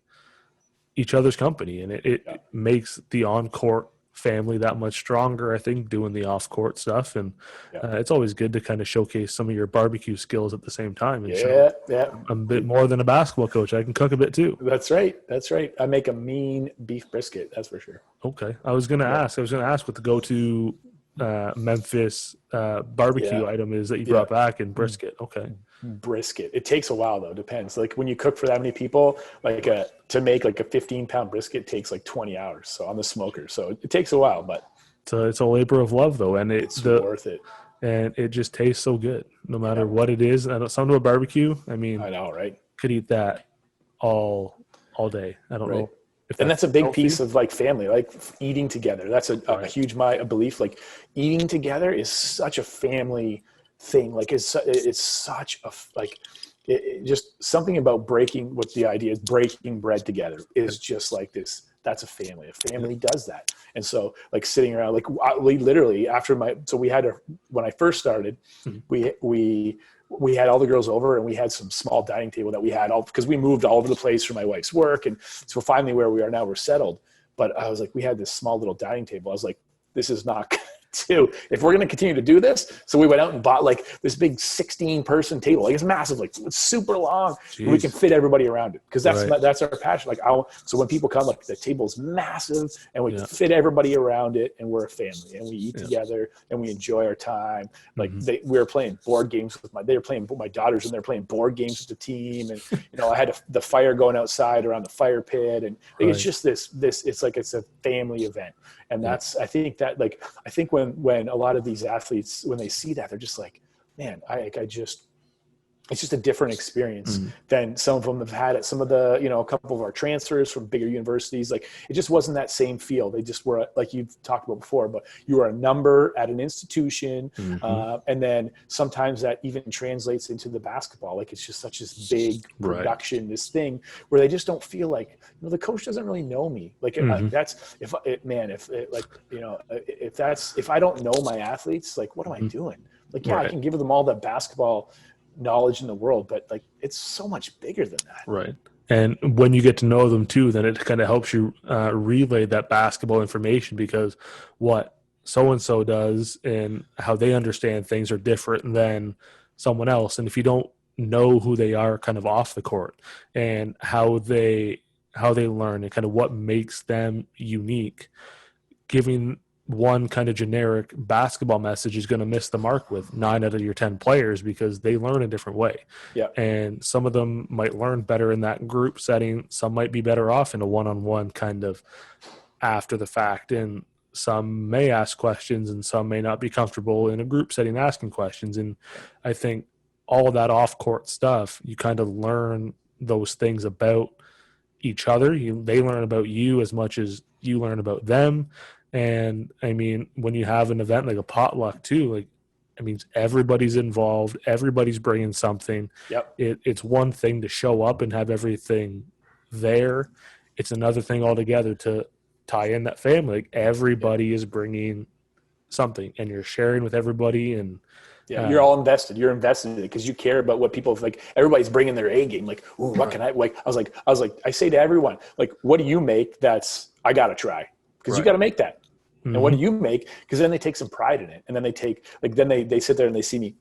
each other's company. And it makes the on-court family that much stronger, I think, doing the off-court stuff. And it's always good to kind of showcase some of your barbecue skills at the same time. And show I'm a bit more than a basketball coach. I can cook a bit too. That's right. I make a mean beef brisket. That's for sure. Okay. I was going to ask what the go-to Memphis barbecue item is that you brought back, in brisket. Okay. Brisket. It takes a while though. Depends. Like when you cook for that many people, like to make like a 15-pound brisket takes like 20 hours. So on the smoker. So it takes a while, but it's a labor of love though. And it's worth it. And it just tastes so good no matter what it is. I know some to a barbecue. I mean, I know, right? Could eat that all day. I don't know. And that's a big piece of like family, like eating together. That's a huge belief. Like eating together is such a family thing. Like it's such a like just something about breaking. What the idea is, breaking bread together is just like this. That's a family. A family does that. And so like sitting around, like we literally after when I first started, we had all the girls over and we had some small dining table that we had because we moved all over the place for my wife's work. And so finally where we are now, we're settled. But I was like, we had this small little dining table. I was like, this is not if we're going to continue to do this. So we went out and bought like this big 16-person table. Like it's massive, like it's super long. We can fit everybody around it because that's our passion. Like so when people come, like the table's massive and we can fit everybody around it, and we're a family and we eat together and we enjoy our time. Like we were playing board games with my daughters, and they're playing board games with the team. And I had the fire going outside around the fire pit, and it's just this. It's like it's a family event. And that's, I think when a lot of these athletes, when they see that, they're just like, man, it's just a different experience than some of them have had at some of the, a couple of our transfers from bigger universities. Like it just wasn't that same feel. They just were, like you've talked about before, but you were a number at an institution. And then sometimes that even translates into the basketball. Like it's just such this big production, this thing where they just don't feel like, the coach doesn't really know me. Like if I don't know my athletes, like what am I doing? Like, I can give them all the basketball knowledge in the world, but like it's so much bigger than that. Right. And when you get to know them too, then it kind of helps you relay that basketball information, because what so-and-so does and how they understand things are different than someone else. And if you don't know who they are kind of off the court and how they learn and kind of what makes them unique, giving one kind of generic basketball message is going to miss the mark with 9 out of your 10 players, because they learn a different way. Yeah. And some of them might learn better in that group setting. Some might be better off in a one-on-one kind of after the fact. And some may ask questions and some may not be comfortable in a group setting asking questions. And I think all of that off-court stuff, you kind of learn those things about each other. They learn about you as much as you learn about them. And I mean, when you have an event like a potluck too, like it means everybody's involved, everybody's bringing something. Yep. It's one thing to show up and have everything there. It's another thing altogether to tie in that family. Like everybody is bringing something, and you're sharing with everybody. And you're all invested. You're invested in it because you care about what people like. Everybody's bringing their A game. Like, ooh, what can I like? I was like, I say to everyone, like, what do you make? I gotta try. Because you got to make that. And what do you make? Because then they take some pride in it. And then they they sit there and they see me,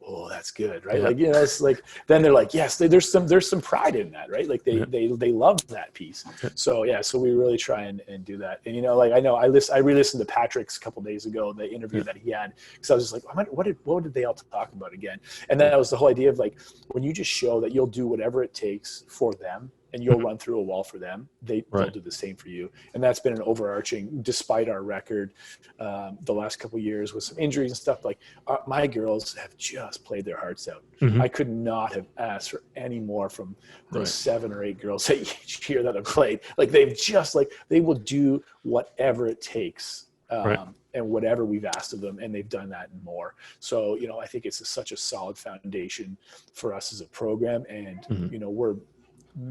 oh, that's good, right? Like, it's like, then they're like, yes, there's some pride in that, right? Like they love that piece. So so we really try and do that. And like I re-listened to Patrick's a couple days ago, the interview that he had, because I was just like, what did they all talk about again? And that was the whole idea of like, when you just show that you'll do whatever it takes for them, and you'll run through a wall for them, they'll do the same for you. And that's been an overarching, despite our record the last couple of years with some injuries and stuff, like my girls have just played their hearts out. I could not have asked for any more from those 7 or 8 girls that each year that have played. Like they will do whatever it takes. And whatever we've asked of them, and they've done that and more. So, I think it's such a solid foundation for us as a program. And,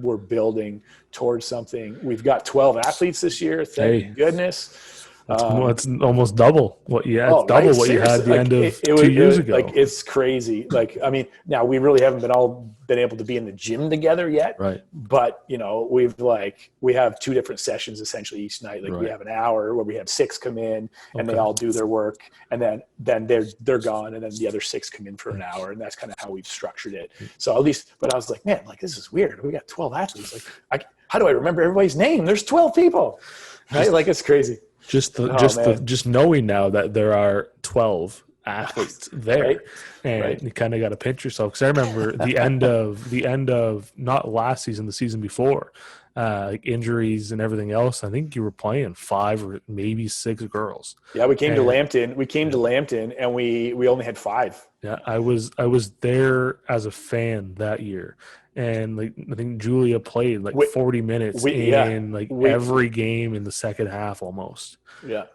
we're building towards something. We've got 12 athletes this year. Thank goodness. It's almost double what you had. Double what you had at the end of 2 years ago. Like, it's crazy. Like, I mean, now we really haven't been able to be in the gym together yet. Right. But we have 2 different sessions essentially each night. Like we have an hour where we have 6 come in and they all do their work, and then they're gone, and then the other 6 come in for an hour, and that's kind of how we've structured it. So at least, but I was like, man, like this is weird. We got 12 athletes. Like, how do I remember everybody's name? There's 12 people. Right? Like, it's crazy. Just knowing now that there are 12 athletes there, and you kind of got to pinch yourself, because I remember the end of not last season, the season before, like injuries and everything else. I think you were playing 5 or maybe 6 girls. Yeah, we came to Lambton, and we only had 5. Yeah, I was there as a fan that year. And like I think Julia played 40 minutes in every game in the second half almost. Yeah.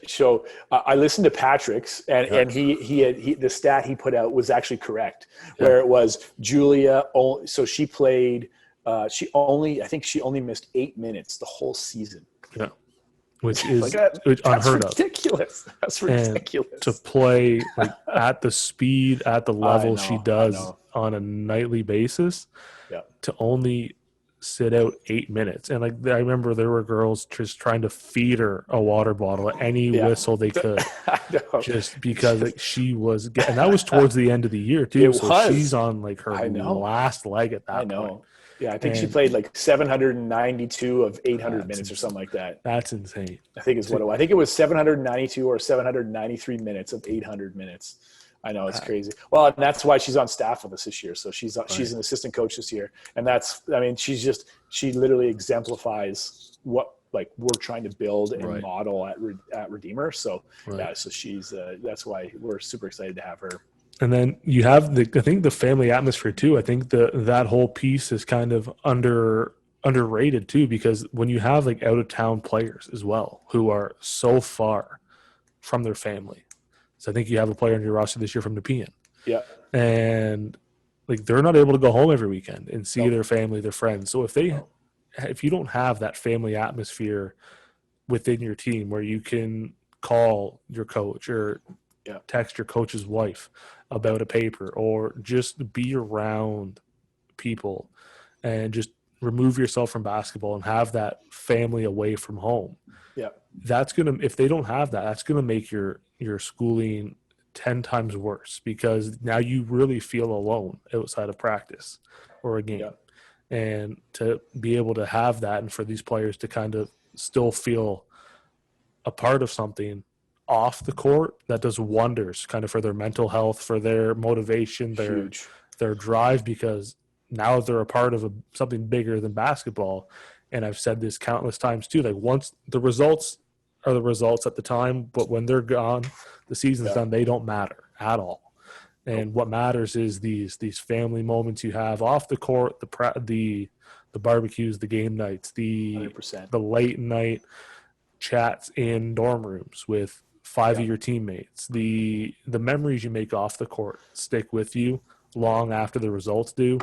So I listened to Patrick's, and he the stat he put out was actually correct, where it was Julia. So she played. I think she only missed 8 minutes the whole season. Yeah. Which is unheard of. That's ridiculous. And to play at the speed, at the level she does on a nightly basis, to only sit out 8 minutes. And I remember there were girls just trying to feed her a water bottle at any whistle they could, just because she was. And that was towards the end of the year too. She's on her last leg at that point. Yeah, I think she played 792 of 800 minutes or something like that. That's insane. I think is what it was. I think it was 792 or 793 minutes of 800 minutes. I know, it's crazy. Well, and that's why she's on staff with us this year. So she's an assistant coach this year, and she literally exemplifies what we're trying to build and model at Redeemer. So so she's that's why we're super excited to have her. And then you have I think the family atmosphere too. I think that whole piece is kind of underrated too, because when you have out of town players as well who are so far from their family. So I think you have a player on your roster this year from Nepean. Yeah. And they're not able to go home every weekend and see their family, their friends. So if you don't have that family atmosphere within your team where you can call your coach or text your coach's wife about a paper, or just be around people and just remove yourself from basketball and have that family away from home. Yeah. If they don't have that, that's going to make your schooling 10 times worse, because now you really feel alone outside of practice or a game. Yeah. And to be able to have that, and for these players to kind of still feel a part of something off the court, that does wonders kind of for their mental health, for their motivation, their drive, because now they're a part of something bigger than basketball. And I've said this countless times too, once the results are the results at the time, but when they're gone, the season's done, they don't matter at all. And what matters is these family moments you have off the court, the barbecues, the game nights, the 100%. The late night chats in dorm rooms with 5 of your teammates, the memories you make off the court stick with you long after the results do.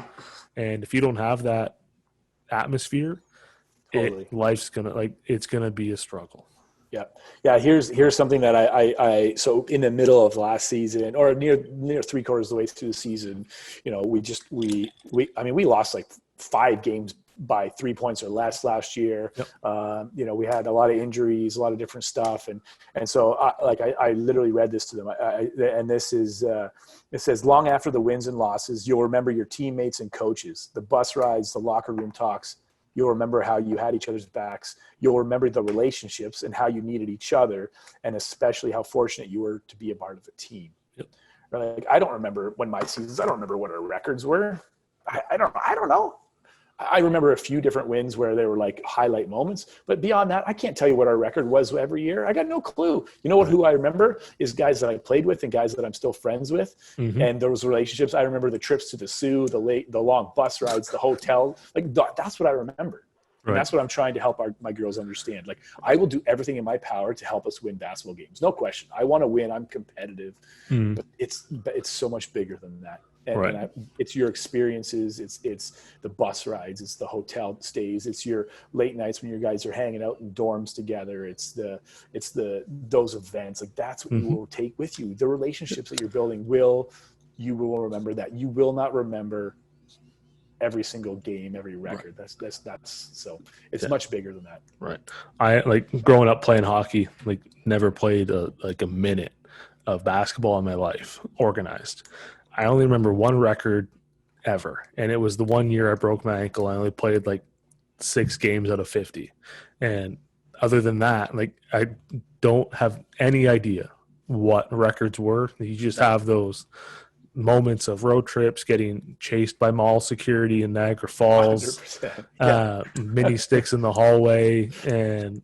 And if you don't have that atmosphere, life's it's gonna be a struggle. Yeah. Here's something that I so in the middle of last season, or near 3/4 of the way through the season, we lost 5 games by 3 points or less last year. Yep. We had a lot of injuries, a lot of different stuff. And so I literally read this to them. And this is, it says, long after the wins and losses, you'll remember your teammates and coaches, the bus rides, the locker room talks. You'll remember how you had each other's backs. You'll remember the relationships and how you needed each other, and especially how fortunate you were to be a part of a team. Yep. Like, I don't remember when my seasons, I don't remember what our records were. I don't know. I remember a few different wins where they were like highlight moments, but beyond that, I can't tell you what our record was every year. I got no clue. You know what? Who I remember is guys that I played with and guys that I'm still friends with, and those relationships. I remember the trips to the Sioux, the long bus rides, the hotel. Like, that's what I remember. And that's what I'm trying to help my girls understand. Like, I will do everything in my power to help us win basketball games. No question. I want to win. I'm competitive, but it's so much bigger than that. And it's your experiences. It's the bus rides. It's the hotel stays. It's your late nights when your guys are hanging out in dorms together. It's those events. Like, that's what you will take with you. The relationships that you're building you will remember that. You will not remember every single game, every record. That's so it's much bigger than that. Right. I, like, growing up playing hockey, like, never played a minute of basketball in my life organized. I only remember one record ever, and it was the one year I broke my ankle. I only played like 6 games out of 50. And other than that, like, I don't have any idea what records were. You just have those moments of road trips, getting chased by mall security in Niagara Falls, 100%. mini sticks in the hallway, and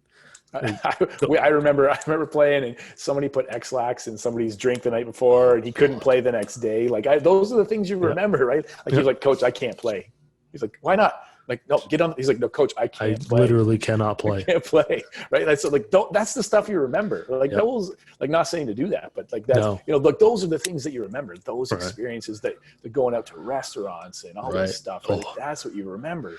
I remember playing, and somebody put X-Lax in somebody's drink the night before, and he couldn't play the next day. Like, those are the things you remember, right? Like, he's like, Coach, I can't play. He's like, why not? Like, no, get on. He's like, no, Coach, I can't play. Literally cannot play. I can't play, right? That's like, that's the stuff you remember. Like, those, like, not saying to do that, but like, that's, like, those are the things that you remember. Those experiences that going out to restaurants and all this stuff. Like, that's what you remember.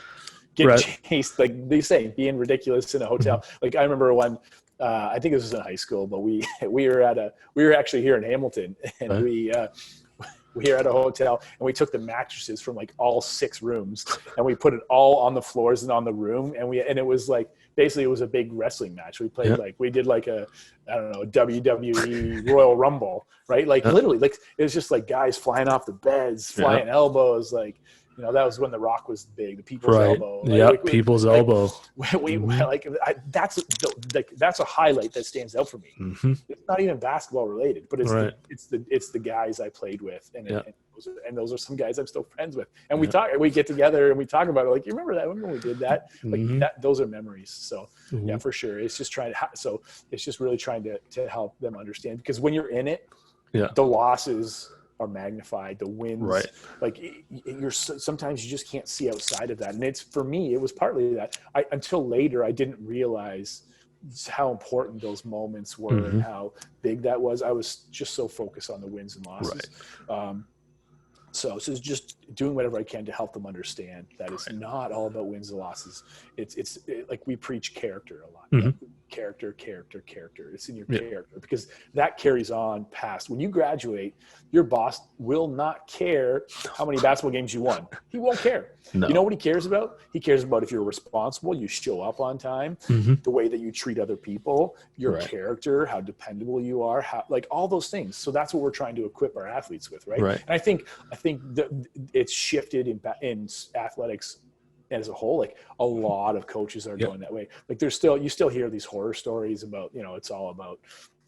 Getting chased, like they say, being ridiculous in a hotel. Like, I remember one, I think this was in high school, but we were actually here in Hamilton, and we were at a hotel, and we took the mattresses from like all 6 rooms, and we put it all on the floors and on the room, and it was like, basically, it was a big wrestling match. We played we did like a WWE Royal Rumble, right? Like, literally, like, it was just like guys flying off the beds, flying elbows, like. That was when The Rock was big, the People's Elbow. People's Elbow. That's a highlight that stands out for me. It's not even basketball related, but it's the guys I played with, and those are some guys I'm still friends with. And we get together and we talk about it. Like, you remember that when we did that? Like, those are memories. So yeah, for sure. It's just it's just really trying to help them understand, because when you're in it, the losses are magnified, the wins, like, sometimes you just can't see outside of that. And for me, it was partly that until later, I didn't realize how important those moments were and how big that was. I was just so focused on the wins and losses. So it's just doing whatever I can to help them understand that it's not all about wins and losses. It's like, we preach character a lot. Character. It's in your character, because that carries on past. When you graduate, your boss will not care how many basketball games you won. He won't care. No. You know what he cares about? He cares about if you're responsible, you show up on time, the way that you treat other people, your character, how dependable you are, like, all those things. So that's what we're trying to equip our athletes with, right? And I think that it's shifted in athletics as a whole. Like, a lot of coaches are going that way. Like, you still hear these horror stories about, it's all about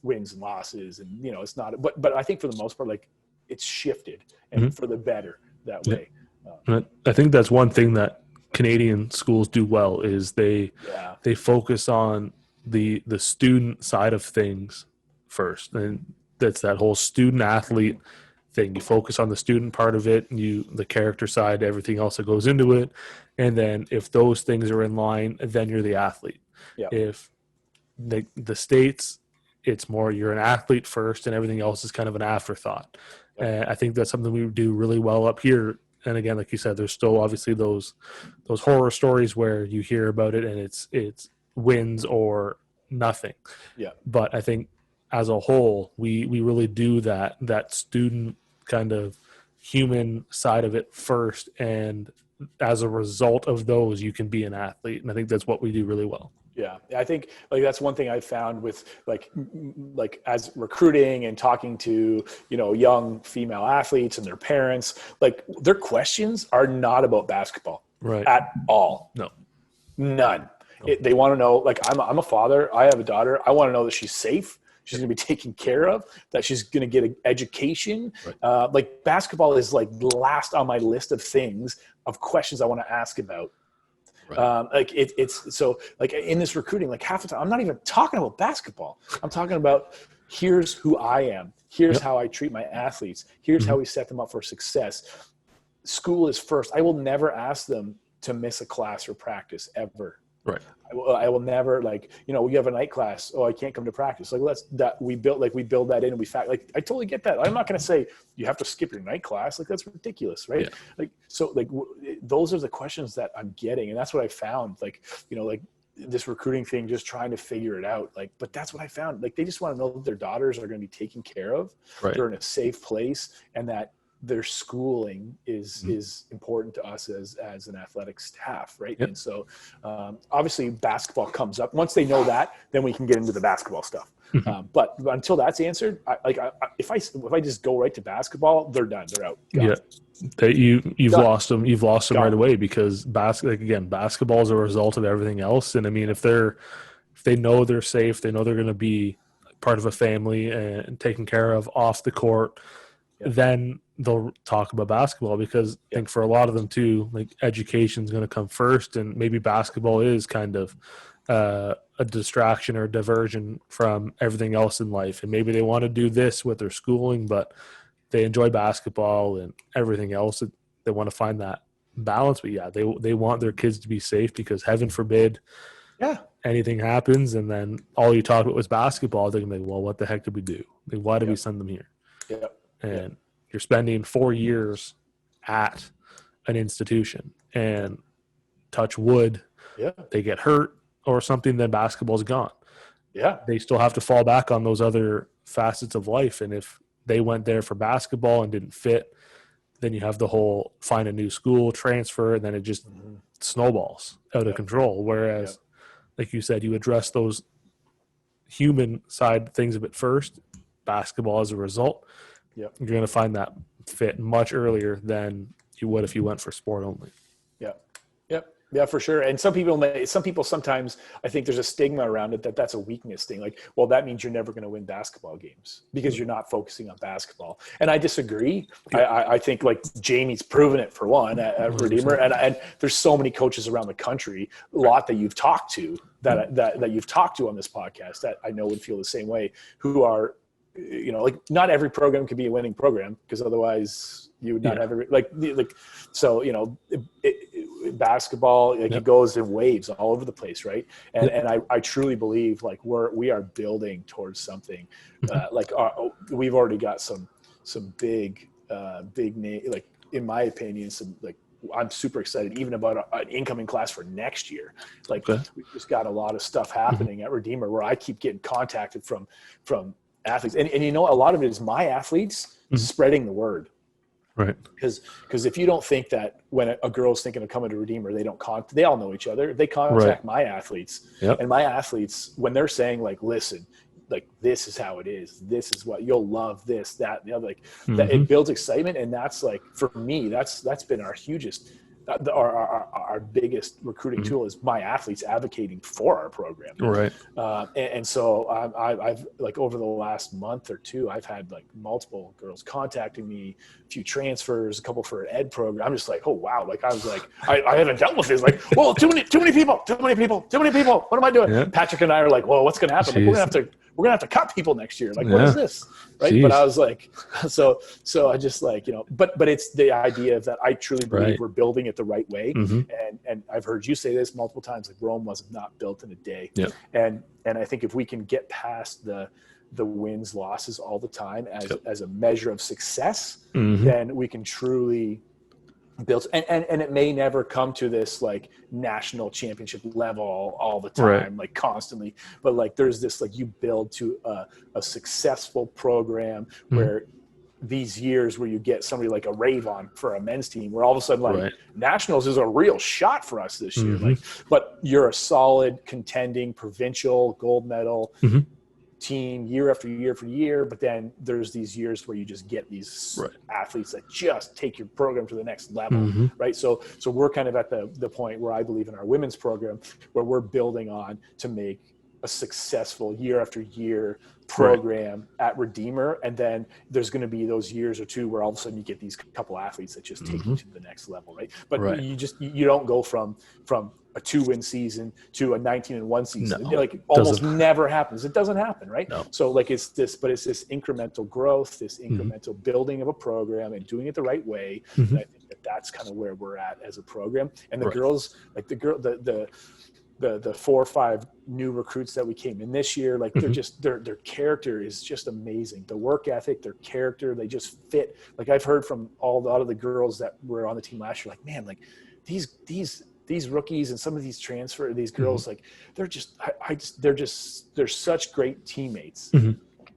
wins and losses, and it's not. But I think for the most part, like, it's shifted, and for the better that way. I think that's one thing that Canadian schools do well, is they focus on the student side of things first, and that's that whole student athlete thing. You focus on the student part of it, and the character side, everything else that goes into it, and then if those things are in line, then you're the athlete. If the States, it's more, you're an athlete first, and everything else is kind of an afterthought. And I think that's something we do really well up here. And again, like you said, there's still obviously those horror stories where you hear about it and it's wins or nothing. But I think as a whole, we really do that student kind of human side of it first, and as a result of those, you can be an athlete. And I think that's what we do really well. Yeah. I think like that's one thing I found with like as recruiting and talking to, young female athletes and their parents, like their questions are not about basketball at all. No, none. They want to know, like, I'm a father. I have a daughter. I want to know that she's safe. She's going to be taken care of, that she's going to get an education. Right. Like basketball is like last on my list of things, of questions I want to ask about. Right. Like it's so like in this recruiting, like half the time I'm not even talking about basketball. I'm talking about here's who I am. Here's how I treat my athletes. Here's how we set them up for success. School is first. I will never ask them to miss a class or practice ever. Right. I will never, like, we have a night class. Oh, I can't come to practice. Like we build that in, and I totally get that. I'm not going to say you have to skip your night class. Like that's ridiculous. Right. Yeah. Those are the questions that I'm getting. And that's what I found, like this recruiting thing, just trying to figure it out. Like, but that's what I found. Like, they just want to know that their daughters are going to be taken care of. Right. They're in a safe place, and that their schooling is important to us as an athletic staff, right? Yep. And so obviously basketball comes up. Once they know that, then we can get into the basketball stuff. But until that's answered, if I just go right to basketball, they're done. They're out. Gone. Yeah, you've Gone. lost them. You've lost them Gone. right away, because basketball is a result of everything else. And I mean, if they know they're safe, they know they're going to be part of a family and taken care of off the court, then they'll talk about basketball, because I think for a lot of them too, like, education is going to come first, and maybe basketball is kind of a distraction or diversion from everything else in life. And maybe they want to do this with their schooling, but they enjoy basketball and everything else. They want to find that balance. But they want their kids to be safe, because heaven forbid anything happens, and then all you talk about was basketball. They're going to be like, well, what the heck did we do? Like, why did we send them here? Yeah. And you're spending 4 years at an institution, and touch wood, they get hurt or something, then basketball's gone. Yeah. They still have to fall back on those other facets of life. And if they went there for basketball and didn't fit, then you have the whole find a new school, transfer, and then it just snowballs out of control. Whereas, like you said, you address those human side things a bit first, basketball as a result. Yep. You're going to find that fit much earlier than you would if you went for sport only. Yeah, for sure. And some people sometimes, I think there's a stigma around it that's a weakness thing. Like, well, that means you're never going to win basketball games because you're not focusing on basketball. And I disagree. I think, like, Jamie's proven it, for one, at Redeemer. And there's so many coaches around the country, a lot that you've talked to, that you've talked to on this podcast, that I know would feel the same way, who are, like, not every program can be a winning program, because otherwise you would not have so, basketball, it goes in waves all over the place, right? And I truly believe, like, we are building towards something. We've already got some big name, like, in my opinion, I'm super excited even about an incoming class for next year. Like, we've just got a lot of stuff happening at Redeemer where I keep getting contacted from athletes, and a lot of it is my athletes spreading the word. Right. Because if you don't think that when a girl's thinking of coming to Redeemer, they all know each other. They contact my athletes, and my athletes, when they're saying, like, listen, like, this is how it is. This is what you'll love. This, that, the other, like, that, it builds excitement. And that's, like, for me, that's been our hugest, our biggest recruiting tool, is my athletes advocating for our program. Right. And so I've, like, over the last month or two, I've had, like, multiple girls contacting me, a few transfers, a couple for an ed program. I'm just like, oh, wow. Like, I was like, I haven't dealt with this. Like, whoa, too many people. What am I doing? Yeah. Patrick and I are like, whoa, what's going to happen? Like, we're gonna have to cut people next year. Like, what is this? Right. Jeez. But I was like, so I just, like, but it's the idea of that I truly believe we're building it the right way. And I've heard you say this multiple times, like, Rome was not built in a day. Yep. And I think if we can get past the wins, losses all the time as a measure of success, then we can truly built, and it may never come to this, like, national championship level all the time, like, constantly, but, like, there's this, like, you build to a successful program where these years where you get somebody like a Ravon for a men's team, where all of a sudden, like, Right. nationals is a real shot for us this year. Mhm. Like, but you're a solid contending provincial gold medal Mhm. team year after year after year. But then there's these years where you just get these Right. athletes that just take your program to the next level. Mhm. Right. So we're kind of at the point where I believe in our women's program, where we're building on to make a successful year after year program at Redeemer. And then there's going to be those years or two where all of a sudden you get these couple athletes that just take you to the next level. Right. But Right. you don't go from a 2-win season to a 19-1 season. No, like almost doesn't. never happens. It doesn't happen. Right. No. So like it's this incremental growth, this incremental building of a program and doing it the right way. Mhm. And I think that's kind of where we're at as a program. And the Right. girls, like the 4 or 5 new recruits that we came in this year, like they're just their character is just amazing. The work ethic, their character, they just fit. Like I've heard from a lot of the girls that were on the team last year, like, man, like these rookies and some of these these girls, like they're such great teammates.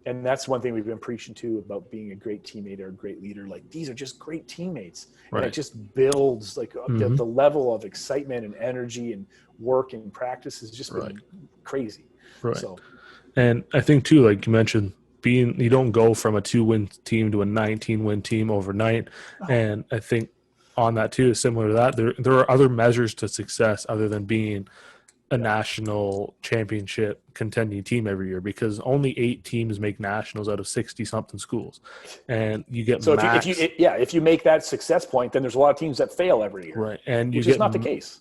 And that's one thing we've been preaching too about being a great teammate or a great leader. Like these are just great teammates. Right. And it just builds like the level of excitement and energy and work and practice has just been crazy. Right. So, and I think too, like you mentioned, you don't go from a 2-win team to a 19-win team overnight. And I think on that too, similar to that, there are other measures to success other than being a national championship contending team every year, because only 8 teams make nationals out of 60 something schools. And you get if you make that success point, then there's a lot of teams that fail every year. Right. And which is not the case.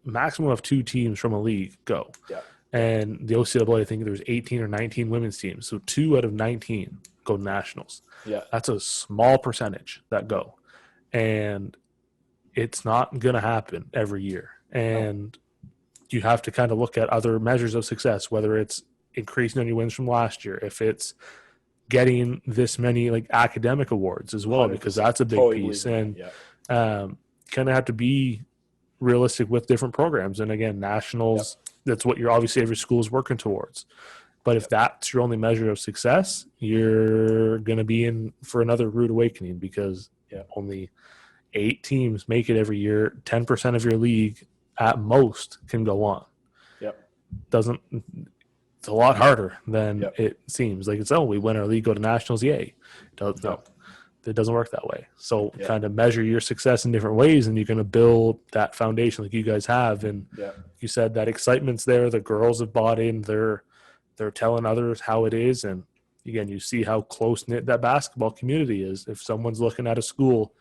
Maximum of 2 teams from a league go. Yeah. And the OCAA, I think there's 18 or 19 women's teams. So 2 out of 19 go nationals. Yeah. That's a small percentage that go. And it's not going to happen every year. And you have to kind of look at other measures of success, whether it's increasing on your wins from last year, if it's getting this many like academic awards as well, because that's a big piece. And kind of have to be realistic with different programs. And again, nationals, that's what you're obviously every school is working towards. But if that's your only measure of success, you're going to be in for another rude awakening, because only 8 teams make it every year. 10% of your league at most can go on. It's a lot harder than it seems. Like it's, we win our league, go to nationals, yay. No, it doesn't work that way. So kind of measure your success in different ways, and you're going to build that foundation like you guys have. And you said that excitement's there. The girls have bought in. They're telling others how it is. And again, you see how close-knit that basketball community is. If someone's looking at a school,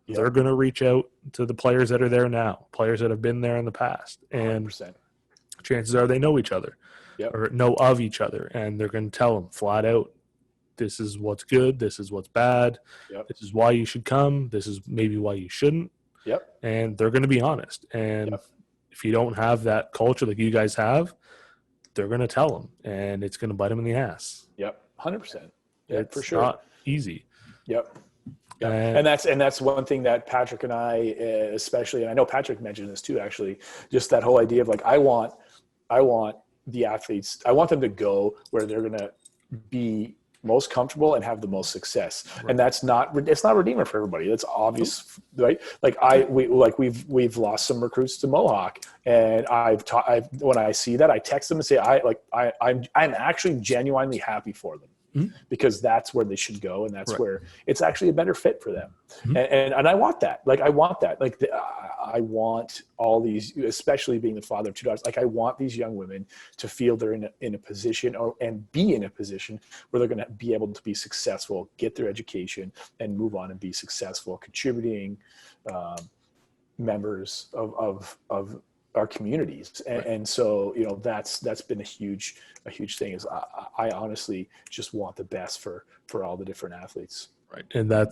they're going to reach out to the players that are there now, players that have been there in the past. And 100%. Chances are they know each other or know of each other. And they're going to tell them flat out, this is what's good, this is what's bad, this is why you should come, this is maybe why you shouldn't. And they're going to be honest. And if you don't have that culture like you guys have, they're going to tell them, and it's going to bite them in the ass. 100%. It's for sure. not easy. And that's one thing that Patrick and I, especially, and I know Patrick mentioned this too, actually, just that whole idea of like, I want the athletes, I want them to go where they're going to be most comfortable and have the most success. And it's not Redeemer for everybody. That's obvious, right? Like we've lost some recruits to Mohawk, and when I see that, I text them and say, I'm actually genuinely happy for them. Because that's where they should go, and that's where it's actually a better fit for them. And I want that. Like I want that. Like I want all these, especially being the father of 2 daughters. Like I want these young women to feel they're in a position and be in a position where they're going to be able to be successful, get their education, and move on and be successful, contributing members of our communities. And so, that's been a huge thing, is I honestly just want the best for all the different athletes. Right. And I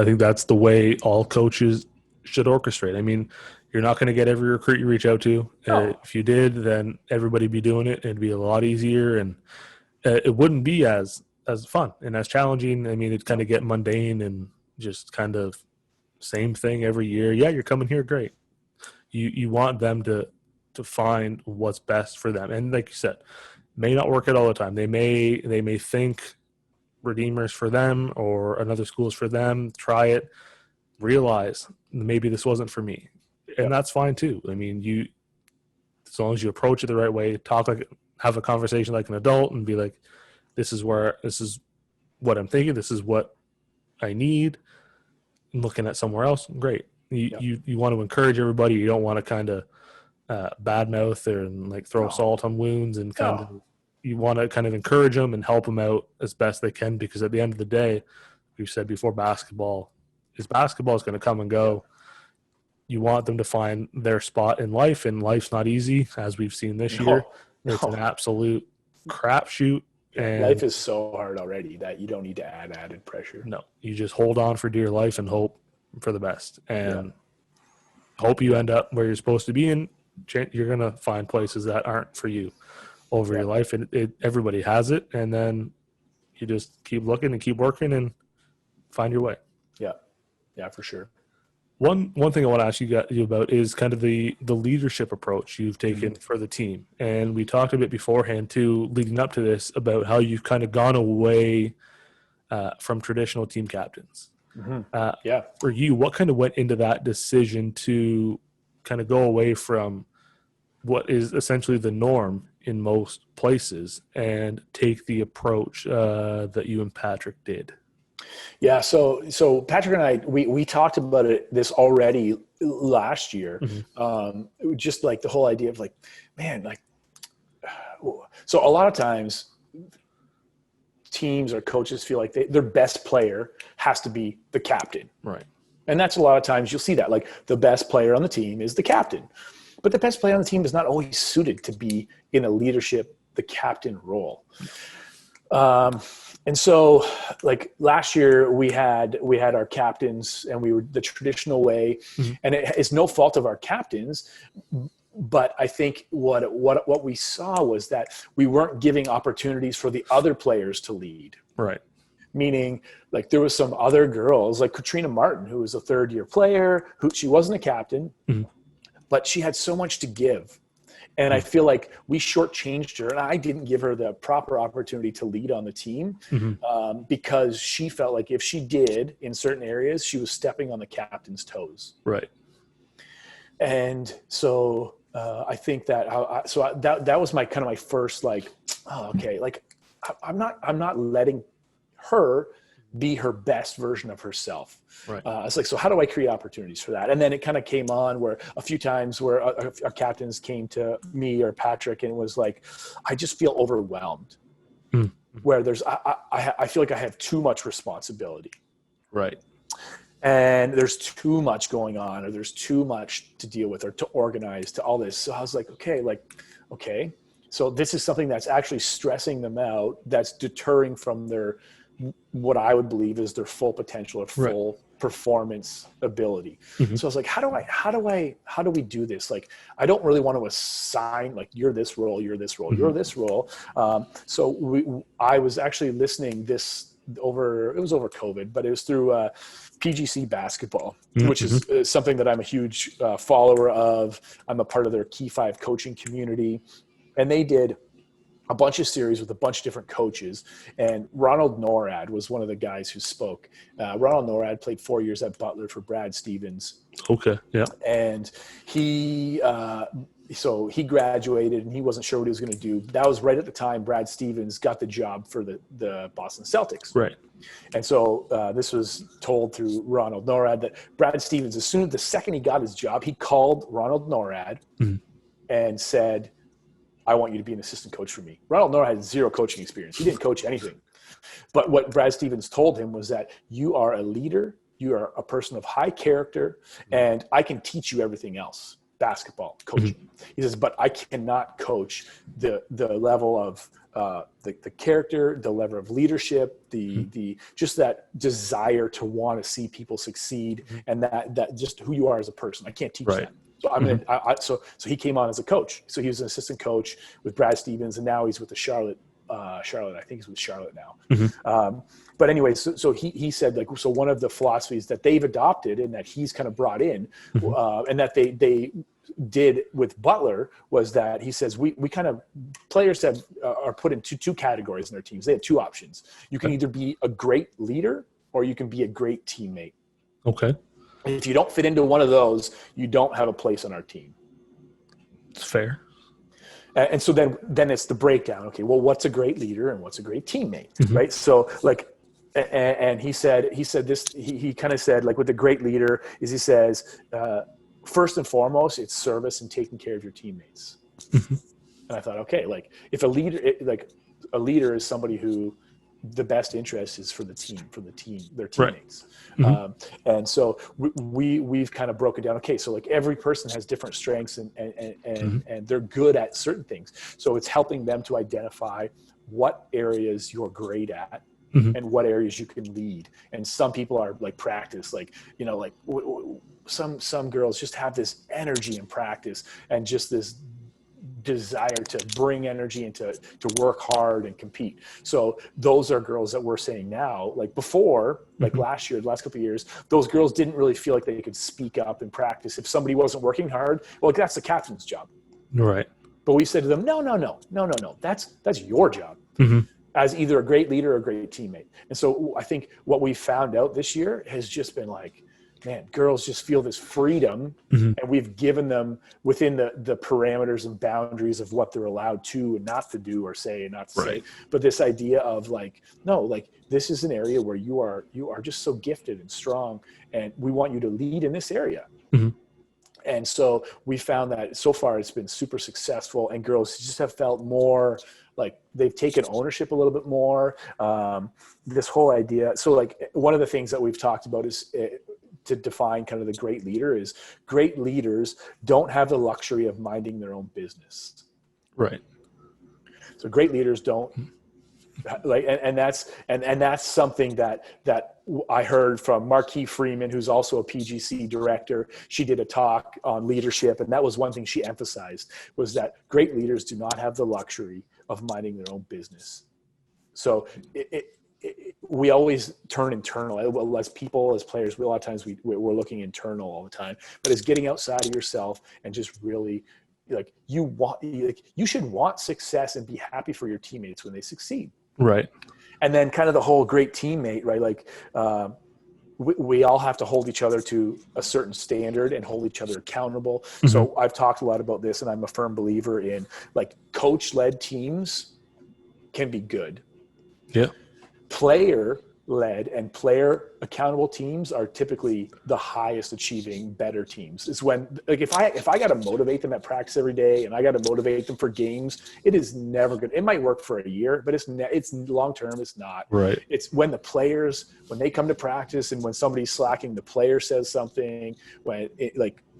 think that's the way all coaches should orchestrate. I mean, you're not going to get every recruit you reach out to. If you did, then everybody'd be doing it. It'd be a lot easier, and it wouldn't be as fun and as challenging. I mean, it'd kind of get mundane and just kind of same thing every year. Yeah, you're coming here, great. You want them to find what's best for them. And like you said, may not work out all the time. They may think Redeemers for them or another school's for them. Try it. Realize maybe this wasn't for me, and that's fine too. I mean, as long as you approach it the right way, have a conversation like an adult, and be like, this is what I'm thinking. This is what I need. I'm looking at somewhere else. Great. You want to encourage everybody. You don't want to kind of badmouth and like throw salt on wounds, and you want to kind of encourage them and help them out as best they can, because at the end of the day, we've said before, basketball is going to come and go. You want them to find their spot in life, and life's not easy, as we've seen this year. It's an absolute crapshoot. And life is so hard already that you don't need to add added pressure. No, you just hold on for dear life and hope for the best, and hope you end up where you're supposed to be. And you're going to find places that aren't for you over your life, and everybody has it. And then you just keep looking and keep working and find your way. Yeah, for sure. One thing I want to ask you about is kind of the leadership approach you've taken for the team. And we talked a bit beforehand too, leading up to this, about how you've kind of gone away from traditional team captains. For you, what kind of went into that decision to kind of go away from what is essentially the norm in most places and take the approach that you and Patrick did? Yeah. So Patrick and I, we talked about this already last year. Just like the whole idea of like, man, like, so a lot of times teams or coaches feel like their best player has to be the captain. Right. And that's a lot of times you'll see that, like, the best player on the team is the captain, but the best player on the team is not always suited to be in a leadership, the captain role. And so, like, last year we had our captains, and we were the traditional way, and it's no fault of our captains, but I think what we saw was that we weren't giving opportunities for the other players to lead. Right. Meaning, like, there was some other girls, like Katrina Martin, who was a third-year player, she wasn't a captain, but she had so much to give. And I feel like we shortchanged her, and I didn't give her the proper opportunity to lead on the team because she felt like if she did in certain areas, she was stepping on the captain's toes. Right. And so I think that that was my kind of my first, like, okay, like, I'm not letting her be her best version of herself. Right. It's like, so how do I create opportunities for that? And then it kind of came on where a few times where our captains came to me or Patrick and was like, I just feel overwhelmed. Where I feel like I have too much responsibility. Right. And there's too much going on, or there's too much to deal with, or to organize, to all this. So I was like, okay. So this is something that's actually stressing them out, that's deterring from what I would believe is their full potential or full performance ability. So I was like, how do we do this? Like, I don't really want to assign, like, you're this role, you're this role, you're this role. So I was actually listening it was over COVID, but it was through PGC basketball, which is something that I'm a huge follower of. I'm a part of their Key 5 coaching community, and they did a bunch of series with a bunch of different coaches. And Ronald Norad was one of the guys who spoke. Ronald Norad played 4 years at Butler for Brad Stevens. Okay. Yeah. And he graduated, and he wasn't sure what he was going to do. That was right at the time Brad Stevens got the job for the Boston Celtics. Right. And so this was told through Ronald Norad that Brad Stevens, the second he got his job, he called Ronald Norad and said, I want you to be an assistant coach for me. Ronald Norad had zero coaching experience. He didn't coach anything. But what Brad Stevens told him was that you are a leader, you are a person of high character, and I can teach you everything else, basketball, coaching. He says, but I cannot coach the level of the character, the level of leadership, the just that desire to want to see people succeed, and that just who you are as a person. I can't teach that. So so he came on as a coach. So he was an assistant coach with Brad Stevens, and now he's with the Charlotte. I think he's with Charlotte now. But anyway, so he said, like, so one of the philosophies that they've adopted and that he's kind of brought in, and that they did with Butler was that he says we kind of players are put into two categories in their teams. They have two options. You can either be a great leader or you can be a great teammate. Okay. If you don't fit into one of those, you don't have a place on our team. It's fair. And so then it's the breakdown. Okay, well, what's a great leader and what's a great teammate, Mm-hmm. right? So like, and he said this. He kind of said like with a great leader is he says first and foremost it's service and taking care of your teammates. Mm-hmm. And I thought, okay, like if a leader is somebody who the best interest is for the team, their teammates. Right. Mm-hmm. And so we've kind of broken down. Okay, so like every person has different strengths and they're good at certain things. So it's helping them to identify what areas you're great at and what areas you can lead. And some people are like practice, like, you know, like some girls just have this energy in practice and just this desire to bring energy and to work hard and compete. So those are girls that we're saying now, like before, like last year, the last couple of years, those girls didn't really feel like they could speak up and practice. If somebody wasn't working hard, well, that's the captain's job. Right. But we said to them, no. That's your job as either a great leader or a great teammate. And so I think what we found out this year has just been like, man, girls just feel this freedom and we've given them within the parameters and boundaries of what they're allowed to and not to do or say and not to say. But this idea of like, no, like this is an area where you are just so gifted and strong and we want you to lead in this area. And so we found that so far it's been super successful and girls just have felt more like they've taken ownership a little bit more. This whole idea. So like one of the things that we've talked about is to define kind of the great leader is great leaders don't have the luxury of minding their own business. Right. So great leaders don't like, and that's something that I heard from Marquis Freeman, who's also a PGC director. She did a talk on leadership. And that was one thing she emphasized was that great leaders do not have the luxury of minding their own business. So we always turn internal as people, as players. A lot of times we're looking internal all the time, but it's getting outside of yourself and just really like you should want success and be happy for your teammates when they succeed. Right. And then kind of the whole great teammate, right? Like we all have to hold each other to a certain standard and hold each other accountable. So I've talked a lot about this and I'm a firm believer in like coach-led teams can be good. Yeah. Player-led and player accountable teams are typically the highest achieving better teams. It's when like if I got to motivate them at practice every day and I got to motivate them for games, it is never good. It might work for a year, but it's long term. It's not. Right. It's when the players, when they come to practice and when somebody's slacking, the player says something. When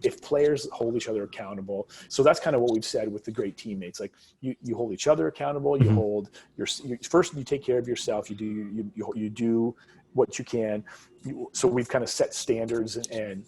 if players hold each other accountable. So that's kind of what we've said with the great teammates. Like you hold each other accountable. You hold first. You take care of yourself. You do what you can. So we've kind of set standards and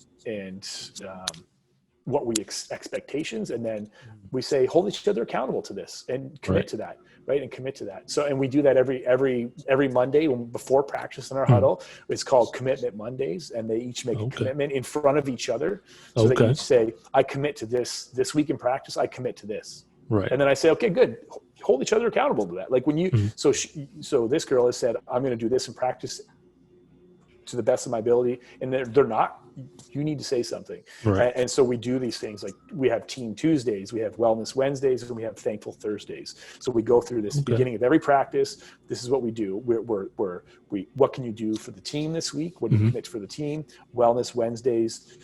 what we expectations, and then we say hold each other accountable to this and commit to that, right? And commit to that. So and we do that every Monday before practice in our huddle. It's called Commitment Mondays, and they each make a commitment in front of each other. So they each say, "I commit to this week in practice. I commit to this." Right. And then I say, "Okay, good. Hold each other accountable to that." Like when you so this girl has said, "I'm going to do this in practice to the best of my ability," and they're not. You need to say something. Right. And so we do these things like we have Team Tuesdays, we have Wellness Wednesdays, and we have Thankful Thursdays. So we go through this beginning of every practice. This is what we do. What can you do for the team this week? What do you commit for the team? Wellness Wednesdays.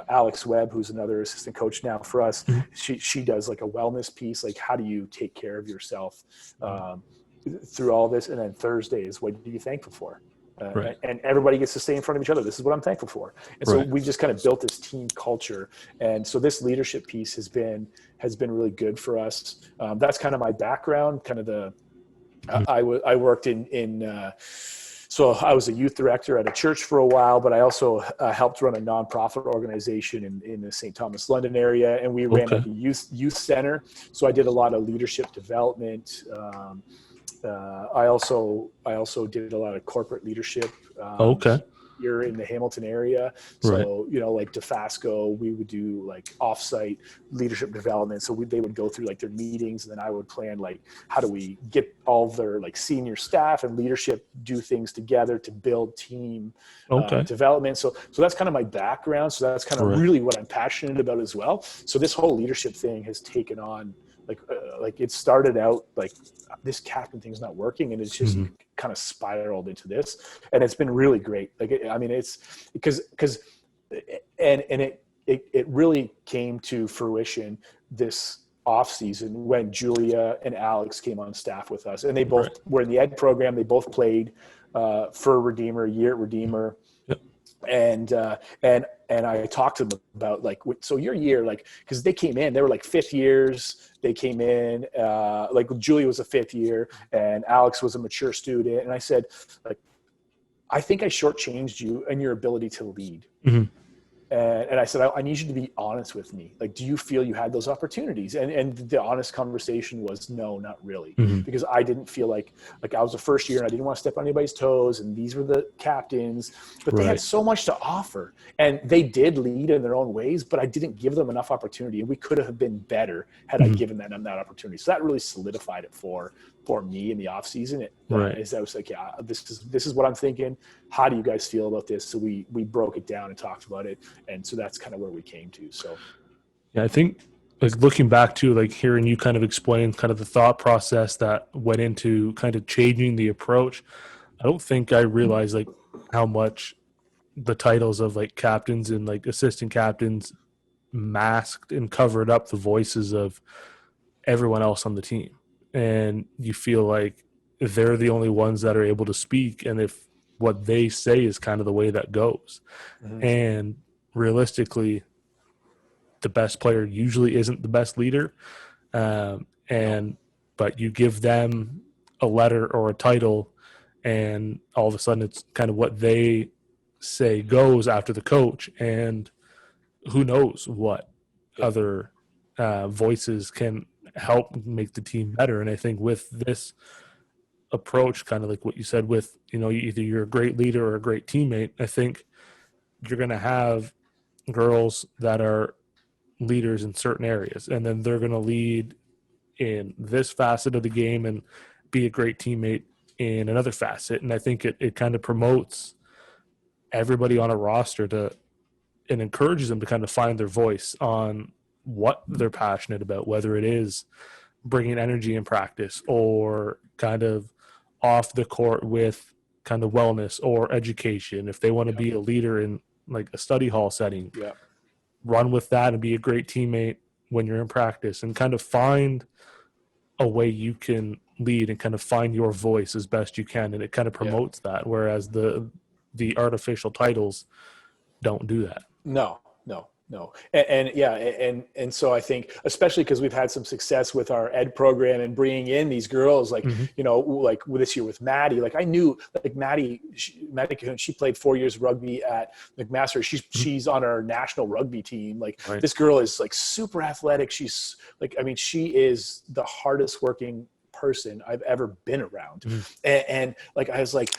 Alex Webb, who's another assistant coach now for us, she does like a wellness piece. Like how do you take care of yourself through all this? And then Thursdays, what are you thankful for? And everybody gets to stay in front of each other. This is what I'm thankful for. And so we just kind of built this team culture. And so this leadership piece has been really good for us. That's kind of my background, kind of I worked so I was a youth director at a church for a while, but I also helped run a nonprofit organization in the St. Thomas, London area. And we ran like a youth center. So I did a lot of leadership development. I also did a lot of corporate leadership. here in the Hamilton area. So, like DeFasco, we would do like offsite leadership development. So they would go through like their meetings, and then I would plan like, how do we get all of their like senior staff and leadership do things together to build team development. So that's kind of my background. So that's kind of really what I'm passionate about as well. So this whole leadership thing has taken on like it started out like this captain thing's not working, and it's just kind of spiraled into this, and it's been really great. Like, it's because it really came to fruition this off season when Julia and Alex came on staff with us, and they both were in the ed program. They both played for Redeemer, a year at Redeemer. And I talked to them about like, so your year, like, cause they came in, they were like fifth years. They came in, like Julie was a fifth year and Alex was a mature student. And I said, like, I think I shortchanged you and your ability to lead. And I said, I need you to be honest with me. Like, do you feel you had those opportunities? And the honest conversation was, no, not really. Because I didn't feel like I was the first year and I didn't want to step on anybody's toes. And these were the captains, but they had so much to offer. And they did lead in their own ways, but I didn't give them enough opportunity. And we could have been better had I given them that opportunity. So that really solidified it for me in the off season. Is I was like, yeah, this is what I'm thinking. How do you guys feel about this? So we broke it down and talked about it. And so that's kind of where we came to. So, yeah, I think like looking back to like hearing you kind of explain kind of the thought process that went into kind of changing the approach. I don't think I realized like how much the titles of like captains and like assistant captains masked and covered up the voices of everyone else on the team. And you feel like they're the only ones that are able to speak. And if what they say is kind of the way that goes. And realistically, the best player usually isn't the best leader. But you give them a letter or a title, and all of a sudden it's kind of what they say goes after the coach. And who knows what other voices can help make the team better. And I think with this approach, kind of like what you said with, either you're a great leader or a great teammate, I think you're going to have girls that are leaders in certain areas, and then they're going to lead in this facet of the game and be a great teammate in another facet. And I think it kind of promotes everybody on a roster and encourages them to kind of find their voice on what they're passionate about, whether it is bringing energy in practice or kind of off the court with kind of wellness or education. If they want to be a leader in like a study hall setting, run with that and be a great teammate when you're in practice, and kind of find a way you can lead and kind of find your voice as best you can. And it kind of promotes that. Whereas the artificial titles don't do that. No. And so I think, especially because we've had some success with our ed program and bringing in these girls, like, like this year with Maddie, like I knew like Maddie Cahoon, she played 4 years of rugby at McMaster. She's on our national rugby team. Like this girl is like super athletic. She's like, she is the hardest working person I've ever been around. And like, I was like,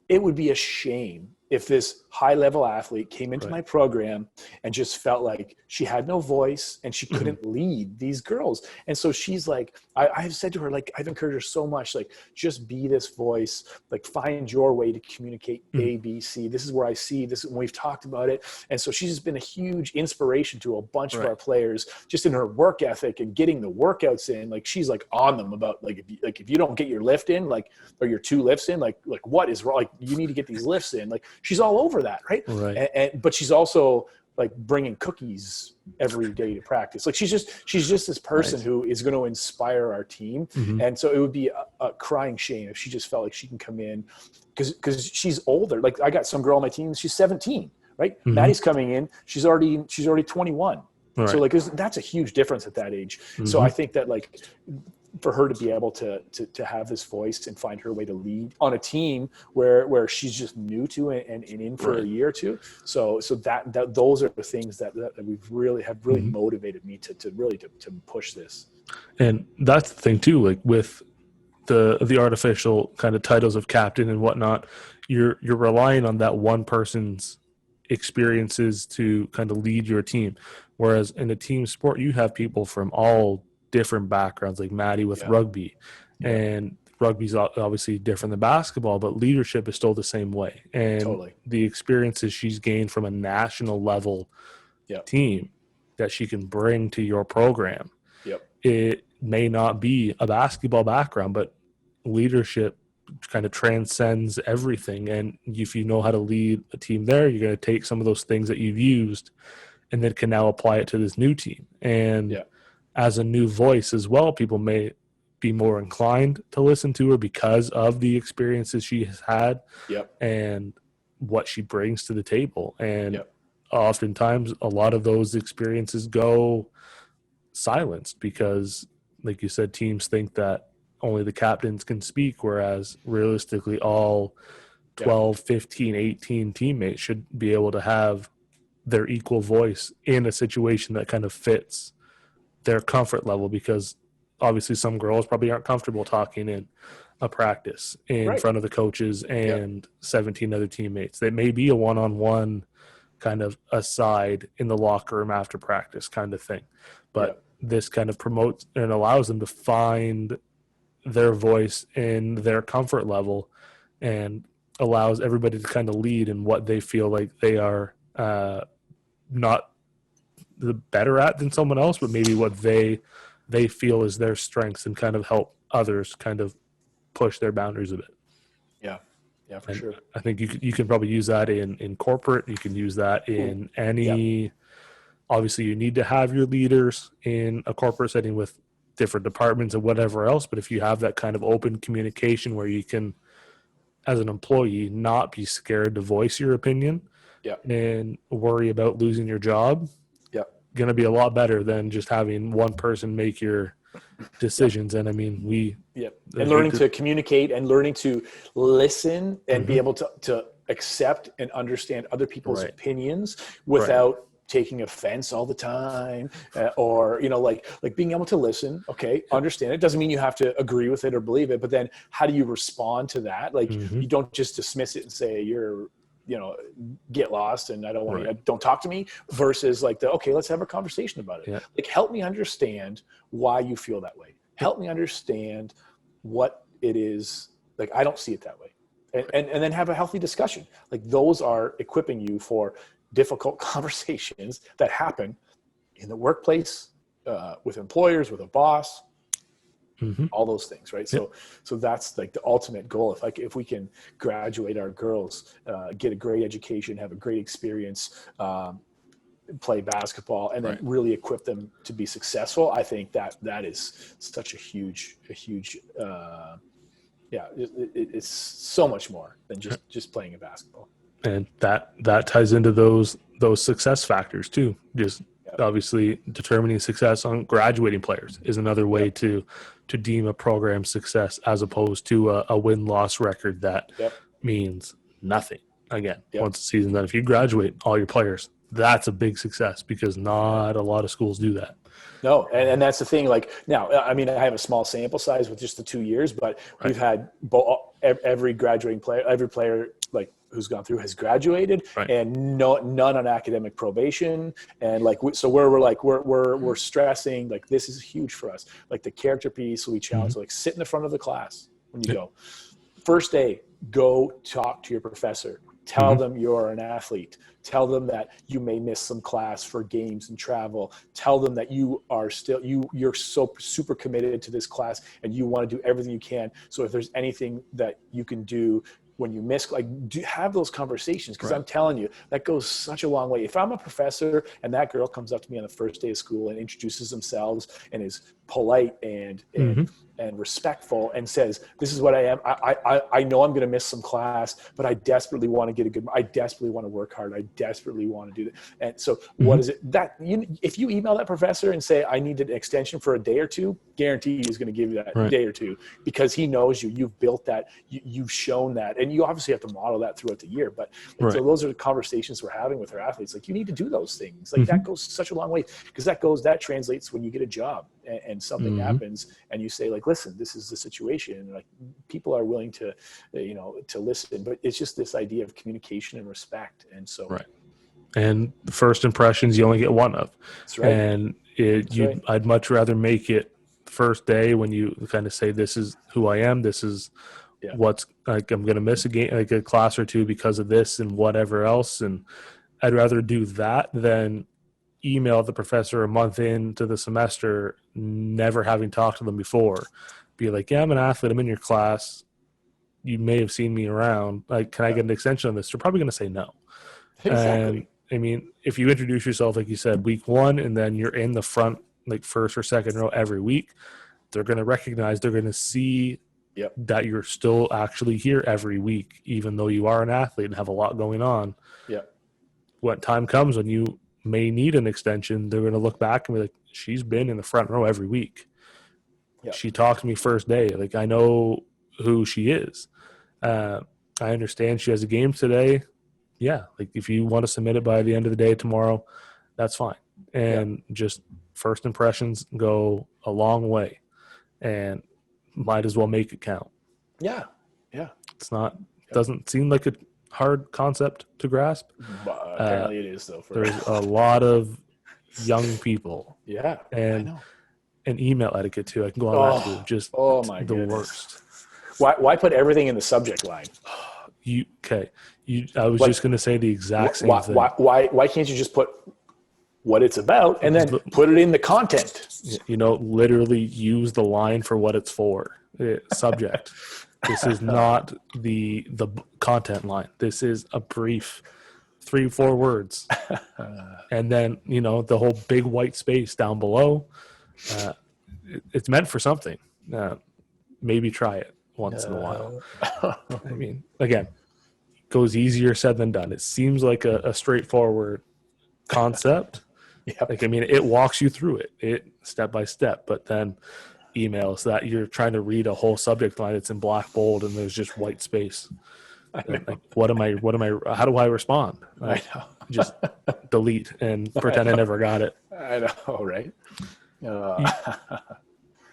it would be a shame if this high-level athlete came into my program and just felt like she had no voice and she couldn't lead these girls. And so she's like, I've said to her, like, I've encouraged her so much, like, just be this voice, like, find your way to communicate A, B, C. This is where I see this, and we've talked about it. And so she's just been a huge inspiration to a bunch of our players, just in her work ethic and getting the workouts in. Like, she's like on them about, like, if you don't get your lift in, like, or your 2 lifts in, like what is wrong? Like, you need to get these lifts in. Like, she's all over that, right? But she's also like bringing cookies every day to practice. Like she's just this person who is going to inspire our team. And so it would be a crying shame if she just felt like she can come in because she's older. Like I got some girl on my team, she's 17, right? Maddie's coming in, she's already 21. So like that's a huge difference at that age. So I think that like for her to be able to have this voice and find her way to lead on a team where she's just new to it and in for a year or two. So that those are the things that we've really motivated me to push this. And that's the thing too, like with the artificial kind of titles of captain and whatnot, you're relying on that one person's experiences to kind of lead your team. Whereas in a team sport, you have people from all different backgrounds, like Maddie with rugby, and rugby's obviously different than basketball, but leadership is still the same way. And the experiences she's gained from a national level team that she can bring to your program. It may not be a basketball background, but leadership kind of transcends everything. And if you know how to lead a team there, you're going to take some of those things that you've used and then can now apply it to this new team. And as a new voice as well, people may be more inclined to listen to her because of the experiences she has had and what she brings to the table. And oftentimes a lot of those experiences go silenced because, like you said, teams think that only the captains can speak, whereas realistically all 12, 15, 18 teammates should be able to have their equal voice in a situation that kind of fits their comfort level, because obviously some girls probably aren't comfortable talking in a practice in front of the coaches and 17 other teammates. They may be a one-on-one kind of aside in the locker room after practice kind of thing. But this kind of promotes and allows them to find their voice in their comfort level and allows everybody to kind of lead in what they feel like they are not the better at than someone else, but maybe what they feel is their strengths, and kind of help others kind of push their boundaries a bit. Yeah, for sure. I think you can probably use that in corporate. You can use that in any obviously you need to have your leaders in a corporate setting with different departments and whatever else. But if you have that kind of open communication where you can, as an employee, not be scared to voice your opinion and worry about losing your job, going to be a lot better than just having one person make your decisions. And I mean, and learning to communicate and learning to listen and be able to accept and understand other people's opinions without taking offense all the time, or like being able to listen, understand it. Doesn't mean you have to agree with it or believe it, but then how do you respond to that? You don't just dismiss it and say you're get lost and I don't want you, don't talk to me, versus let's have a conversation about it. Help me understand why you feel that way. Help me understand what it is. I don't see it that way. And then have a healthy discussion. Those are equipping you for difficult conversations that happen in the workplace, with employers, with a boss, all those things, right? So that's the ultimate goal. If we can graduate our girls, get a great education, have a great experience, play basketball, and then really equip them to be successful, I think that is such a huge it's so much more than just playing a basketball. And that ties into those success factors too. Just obviously determining success on graduating players is another way to deem a program success, as opposed to a win-loss record that means nothing. Again, once the season's done, if you graduate all your players, that's a big success, because not a lot of schools do that. No, and that's the thing. Now, I mean, I have a small sample size with just the 2 years, but we've had every graduating player, every player who's gone through has graduated, and none on academic probation. And so we're stressing, this is huge for us. The character piece, we challenge, sit in the front of the class when you go. First day, go talk to your professor. Tell them you're an athlete. Tell them that you may miss some class for games and travel. Tell them that you are still, you're so super committed to this class and you want to do everything you can. So if there's anything that you can do when you miss, have those conversations, because I'm telling you, that goes such a long way. If I'm a professor and that girl comes up to me on the first day of school and introduces themselves and is polite and respectful and says, this is what I am. I know I'm going to miss some class, but I desperately want to get I desperately want to work hard. I desperately want to do that. And so what is it that if you email that professor and say, I need an extension for a day or two, guarantee he's going to give you that day or two, because he knows you've built that, you've shown that. And and you obviously have to model that throughout the year, but Right. so those are the conversations we're having with our athletes. Like, you need to do those things. Like, that goes such a long way, because that translates when you get a job and something happens and you say, like, listen, this is the situation. And, like, people are willing to, to listen, but it's just this idea of communication and respect. And so, Right. And the first impressions you only get one of. that's right. And right. I'd much rather make it first day when you kind of say, this is who I am. This is what's like, I'm going to miss a game, like a class or two because of this and whatever else. And I'd rather do that than email the professor a month into the semester, never having talked to them before. Be like, yeah, I'm an athlete. I'm in your class. You may have seen me around. Like, can I get an extension on this? They're probably going to say no. Exactly. And I mean, if you introduce yourself, like you said, week one, and then you're in the front, like first or second row every week, they're going to recognize, they're going to see that you're still actually here every week, even though you are an athlete and have a lot going on. Yeah. When time comes when you may need an extension, they're going to look back and be like, she's been in the front row every week. Yeah. She talked to me first day. Like, I know who she is. I understand she has a game today. Yeah, like if you want to submit it by the end of the day tomorrow, that's fine. And just first impressions go a long way, and might as well make it count. Yeah. It's not, doesn't seem like a hard concept to grasp. Apparently it is, though. There's a lot of young people. I And know. and email etiquette too. I can go on that too. Just my the goodness. worst. Why put everything in the subject line? I was just going to say the exact same thing. Why can't you just put what it's about and then put it in the content? Literally use the line for what it's for. Subject. This is not the content line. This is a brief 3-4 words. And then, the whole big white space down below, it's meant for something. Maybe try it once in a while. I mean, again, goes easier said than done. It seems like a straightforward concept. Like, I mean, it walks you through it step by step, but then emails that you're trying to read a whole subject line, it's in black bold and there's just white space. Like, how do I respond? I know. Just delete and pretend I never got it. I know, right?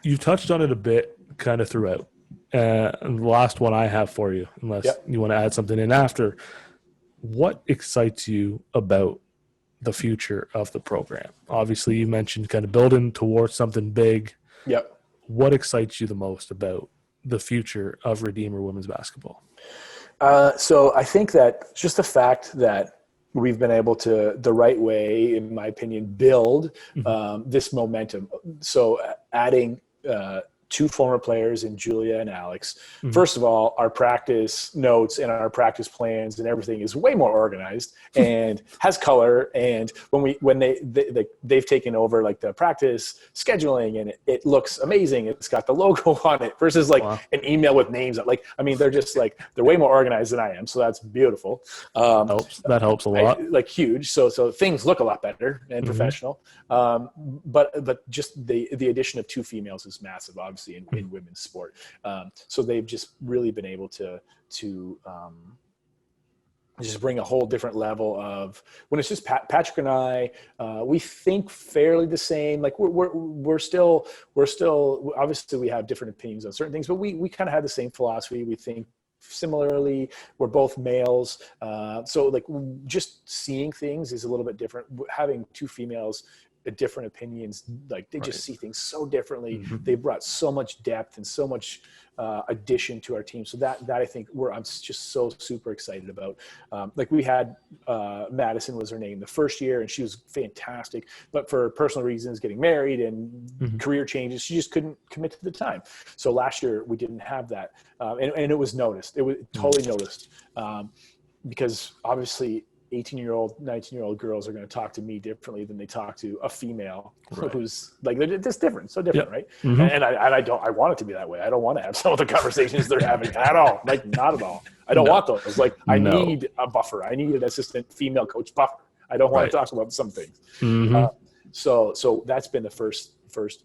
You touched on it a bit kind of throughout. And the last one I have for you, unless you want to add something in after, what excites you about the future of the program? Obviously, you mentioned kind of building towards something big. Yep. What excites you the most about the future of Redeemer women's basketball? So I think that just the fact that we've been able to, the right way, in my opinion, build this momentum. So adding 2 former players in Julia and Alex. First of all, our practice notes and our practice plans and everything is way more organized and has color. And when they've taken over like the practice scheduling, and it looks amazing. It's got the logo on it versus like an email with names. Like, I mean, they're way more organized than I am. So that's beautiful. That helps a lot. Huge. So things look a lot better and professional. But just the addition of 2 females is massive, obviously, in women's sport. So they've just really been able to just bring a whole different level of, when it's just Patrick and I, we think fairly the same. Like we're still obviously we have different opinions on certain things, but we kind of have the same philosophy. We think similarly. We're both males. So like just seeing things is a little bit different. Having 2 females, different opinions, like they just see things so differently. They brought so much depth and so much addition to our team. So that I think I'm just so super excited about. Like we had Madison was her name the first year, and she was fantastic, but for personal reasons, getting married and career changes, she just couldn't commit to the time. So last year we didn't have that, and it was noticed. It was totally noticed, because obviously 18-year-old, 19-year-old girls are going to talk to me differently than they talk to a female who's like, they're just different, so different, right? And I want it to be that way. I don't want to have some of the conversations they're having at all. Like, not at all. I don't want those. Like, I need a buffer. I need an assistant female coach buffer. I don't want to talk about some things. So that's been the first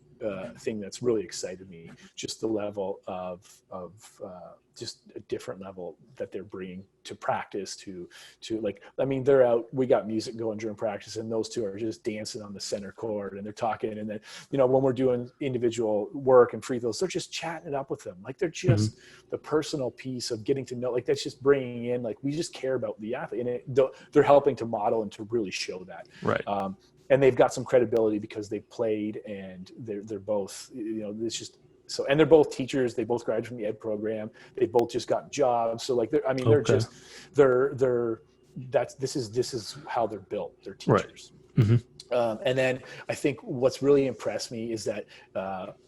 thing that's really excited me. Just the level of just a different level that they're bringing to practice. To like, I mean, they're out. We got music going during practice, and those two are just dancing on the center court, and they're talking. And then, you know, when we're doing individual work and free throws, they're just chatting it up with them. Like, they're just the personal piece of getting to know. Like, that's just bringing in. Like, we just care about the athlete, and they're helping to model and to really show that. Right. And they've got some credibility because they've played, and they're both, you know, it's just so, and they're both teachers. They both graduated from the ed program. They both just got jobs. So like, this is how they're built. They're teachers. Right. Mm-hmm. And then I think what's really impressed me is that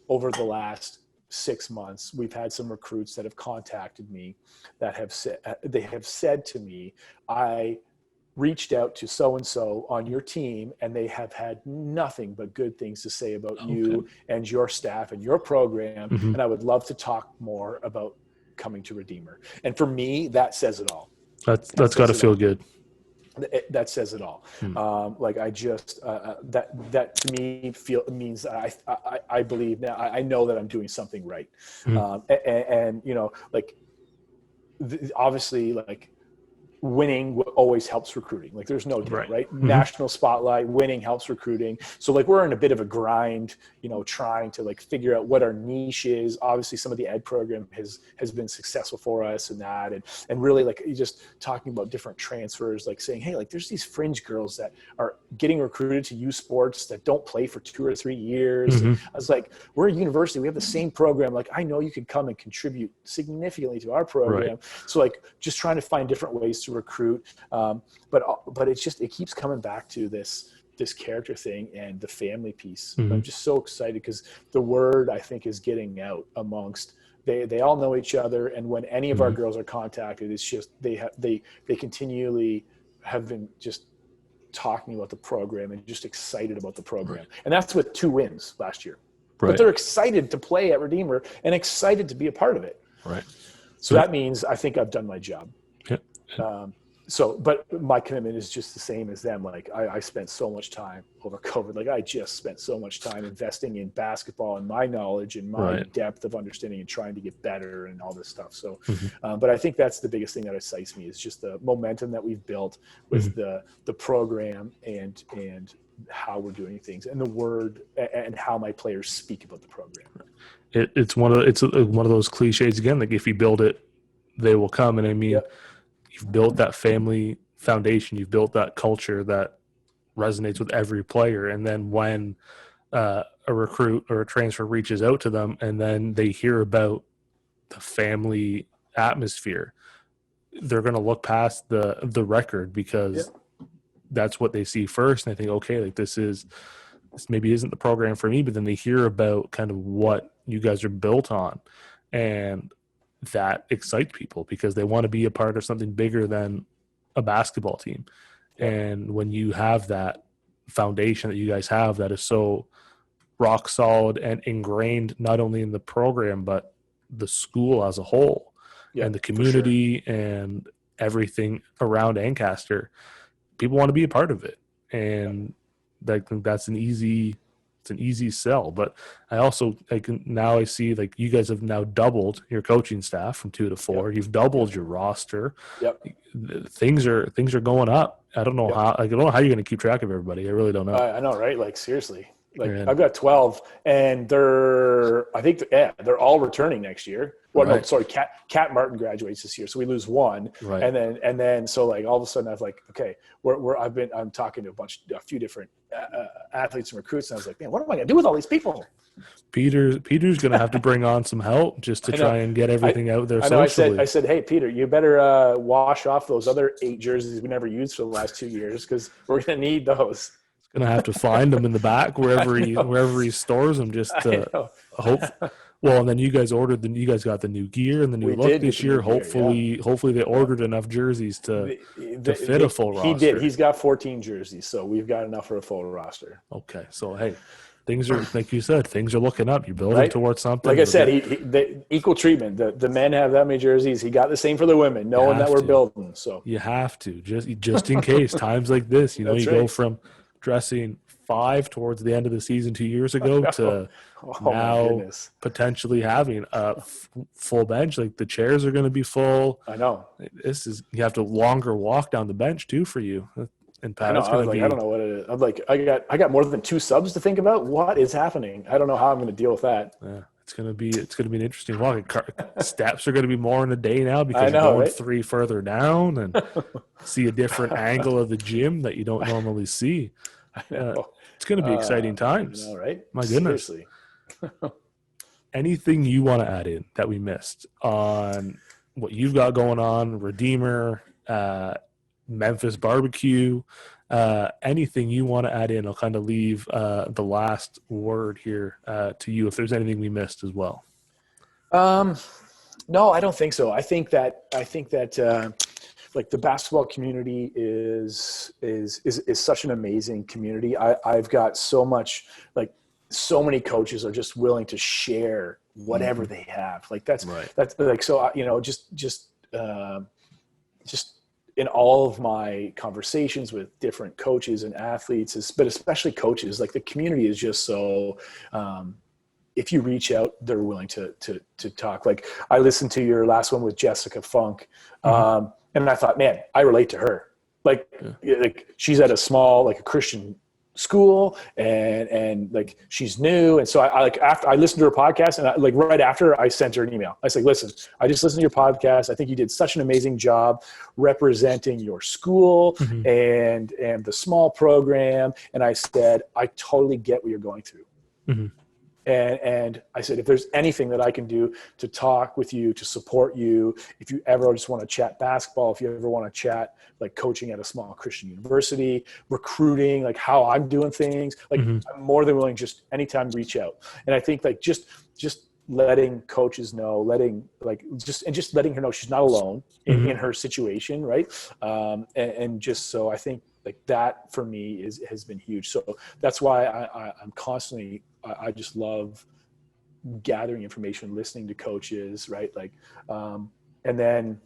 over the last 6 months, we've had some recruits that have contacted me that have said to me, I reached out to so-and-so on your team, and they have had nothing but good things to say about you and your staff and your program. And I would love to talk more about coming to Redeemer. And for me, that says it all. That's got to feel good. That says it all. Like, I just, that to me means I believe now, I know that I'm doing something right. And you know, like, obviously, like, winning always helps recruiting. Like, there's no doubt, right? National spotlight, winning helps recruiting. So like, we're in a bit of a grind, you know, trying to like figure out what our niche is. Obviously some of the ed program has been successful for us and that, and really like just talking about different transfers, like saying, hey, like, there's these fringe girls that are getting recruited to youth sports that don't play for 2 or 3 years. And I was like, we're a university, we have the same program. Like, I know you could come and contribute significantly to our program. So like, just trying to find different ways to recruit, but it's just, it keeps coming back to this character thing and the family piece. I'm just so excited because the word, I think, is getting out amongst, they all know each other, and when any of our girls are contacted, it's just they continually have been just talking about the program and just excited about the program. And that's with 2 wins last year. But they're excited to play at Redeemer and excited to be a part of it. So that means I think I've done my job. But my commitment is just the same as them. Like, I spent so much time over COVID. Like, I just spent so much time investing in basketball and my knowledge and my depth of understanding and trying to get better and all this stuff. So, but I think that's the biggest thing that excites me is just the momentum that we've built with the program and how we're doing things and the word and how my players speak about the program. It's one of those cliches again. Like, if you build it, they will come. And I mean, you've built that family foundation. You've built that culture that resonates with every player. And then when a recruit or a transfer reaches out to them and then they hear about the family atmosphere, they're going to look past the record because that's what they see first. And they think, okay, like, this maybe isn't the program for me, but then they hear about kind of what you guys are built on. And that excites people because they want to be a part of something bigger than a basketball team. And when you have that foundation that you guys have that is so rock solid and ingrained not only in the program but the school as a whole and the community and everything around Ancaster, people want to be a part of it. And that's an easy sell. But I also, now I see, like, you guys have now doubled your coaching staff from 2 to 4. You've doubled your roster. Things are going up. I don't know how. I don't know how you're going to keep track of everybody. I really don't know. I know, right? Like, seriously. Like, I've got 12, and they're all returning next year. Well, no, sorry, Kat Martin graduates this year, so we lose 1, and then so like all of a sudden I was like, okay, I'm talking to a few different athletes and recruits, and I was like, man, what am I gonna do with all these people? Peter's gonna have to bring on some help just to try and get everything out there. Socially. I said, hey, Peter, you better wash off those other 8 jerseys we never used for the last 2 years because we're gonna need those. Gonna have to find them in the back wherever he stores them. Just to hope. Well, and then you guys got the new gear and the new look this year. Hopefully they ordered enough jerseys to fit a full roster. He did. He's got 14 jerseys, so we've got enough for a full roster. Okay, so hey, things are, like you said, things are looking up. You're building towards something. Like I said, the equal treatment. The men have that many jerseys. He got the same for the women, knowing that we're building. So you have to just in case times like this. You know, go from dressing 5 towards the end of the season 2 years ago to now potentially having a full bench. Like the chairs are going to be full. I know. You have to longer walk down the bench too for you. And Pat, I know. I don't know what it is. I'm like, I got more than 2 subs to think about. What is happening? I don't know how I'm going to deal with that. Yeah, it's gonna be an interesting walk. Steps are going to be more in a day now because you're going right? 3 further down and see a different angle of the gym that you don't normally see. It's going to be exciting times. I know, right? My goodness. Seriously. Anything you want to add in that we missed on what you've got going on, Redeemer, Memphis barbecue, anything you want to add in? I'll kind of leave the last word here to you if there's anything we missed as well. No, I don't think so. I think that like the basketball community is such an amazing community. I've got so much, like so many coaches are just willing to share whatever they have. Like that's like, so, you know, just in all of my conversations with different coaches and athletes, but especially coaches, like the community is just so, if you reach out, they're willing to talk. Like I listened to your last one with Jessica Funk. And I thought, man, I relate to her. Like she's at a small, like a Christian school and like she's new. And so after I listened to her podcast and right after I sent her an email, I said, listen, I just listened to your podcast. I think you did such an amazing job representing your school and the small program. And I said, I totally get what you're going through. And I said, if there's anything that I can do to talk with you, to support you, if you ever just want to chat basketball, if you ever want to chat like coaching at a small Christian university, recruiting, like how I'm doing things, like I'm more than willing, just anytime reach out. And I think like just letting coaches know, letting her know she's not alone in her situation. Right. And just, so I think like that for me has been huge. So that's why I'm constantly, I just love gathering information, listening to coaches, right? Like, and then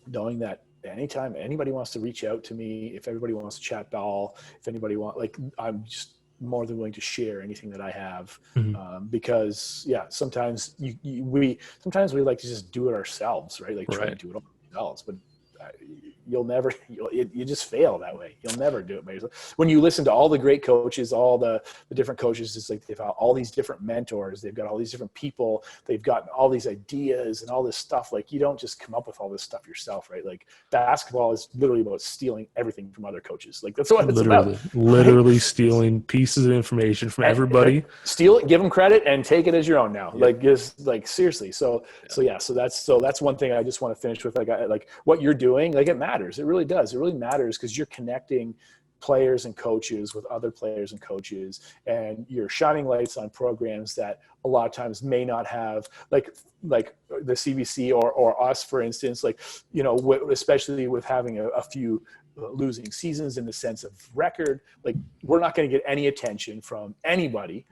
knowing that anytime anybody wants to reach out to me, if everybody wants to chat ball, if anybody I'm just more than willing to share anything that I have. Because sometimes we like to just do it ourselves, right? Like try to do it all ourselves, but you just fail that way. You'll never do it by yourself. When you listen to all the great coaches, all the different coaches, it's like they've got all these different mentors. They've got all these different people. They've got all these ideas and all this stuff. Like you don't just come up with all this stuff yourself, right? Like basketball is literally about stealing everything from other coaches. Like that's what it's about. Literally stealing pieces of information from everybody. Steal it, give them credit, and take it as your own now. Like just like seriously. So that's one thing I just want to finish with. Like what you're doing, like it matters. It really does. It really matters because you're connecting players and coaches with other players and coaches, and you're shining lights on programs that a lot of times may not have like the CBC or us, for instance, like, you know, especially with having a few losing seasons in the sense of record, like we're not going to get any attention from anybody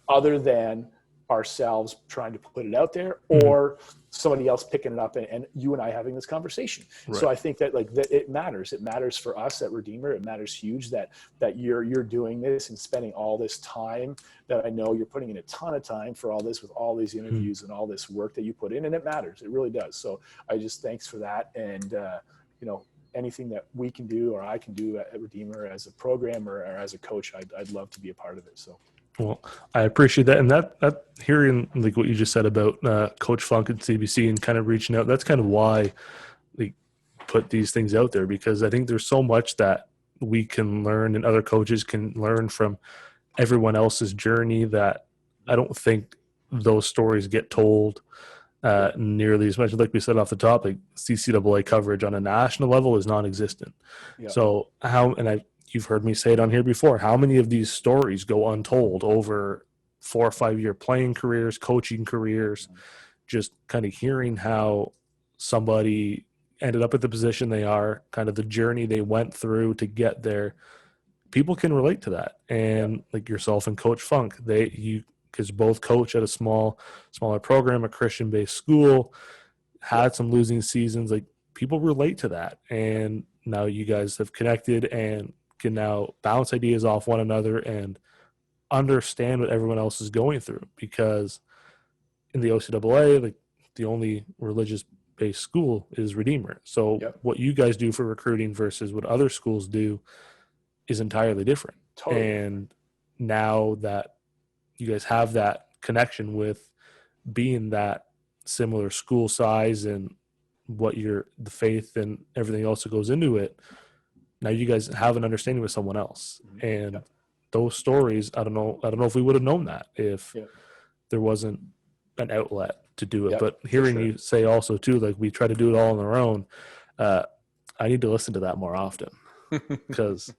other than ourselves trying to put it out there or somebody else picking it up and you and I having this conversation. So I think that that it matters. It matters for us at Redeemer. It matters huge that you're doing this and spending all this time, that I know you're putting in a ton of time for all this with all these interviews and all this work that you put in, and it matters. It really does. So I just thanks for that. And, you know, anything that we can do or I can do at Redeemer as a program or as a coach, I'd love to be a part of it. So. Well, I appreciate that. And that hearing like what you just said about Coach Funk and CBC and kind of reaching out, that's kind of why they put these things out there, because I think there's so much that we can learn and other coaches can learn from everyone else's journey that I don't think those stories get told nearly as much. Like we said off the top, like CCAA coverage on a national level is non-existent. Yeah. So you've heard me say it on here before, how many of these stories go untold over 4 or 5 year playing careers, coaching careers, just kind of hearing how somebody ended up at the position they are, kind of the journey they went through to get there. People can relate to that. And like yourself and Coach Funk, because both coach at a smaller program, a Christian-based school, had some losing seasons, like people relate to that. And now you guys have connected and can now bounce ideas off one another and understand what everyone else is going through. Because in the OCAA, like, the only religious-based school is Redeemer. So what you guys do for recruiting versus what other schools do is entirely different. Totally. And now that you guys have that connection with being that similar school size and what the faith and everything else that goes into it, now you guys have an understanding with someone else. And those stories, I don't know if we would have known that if there wasn't an outlet to do it. But hearing you say also too, like, we try to do it all on our own, I need to listen to that more often, because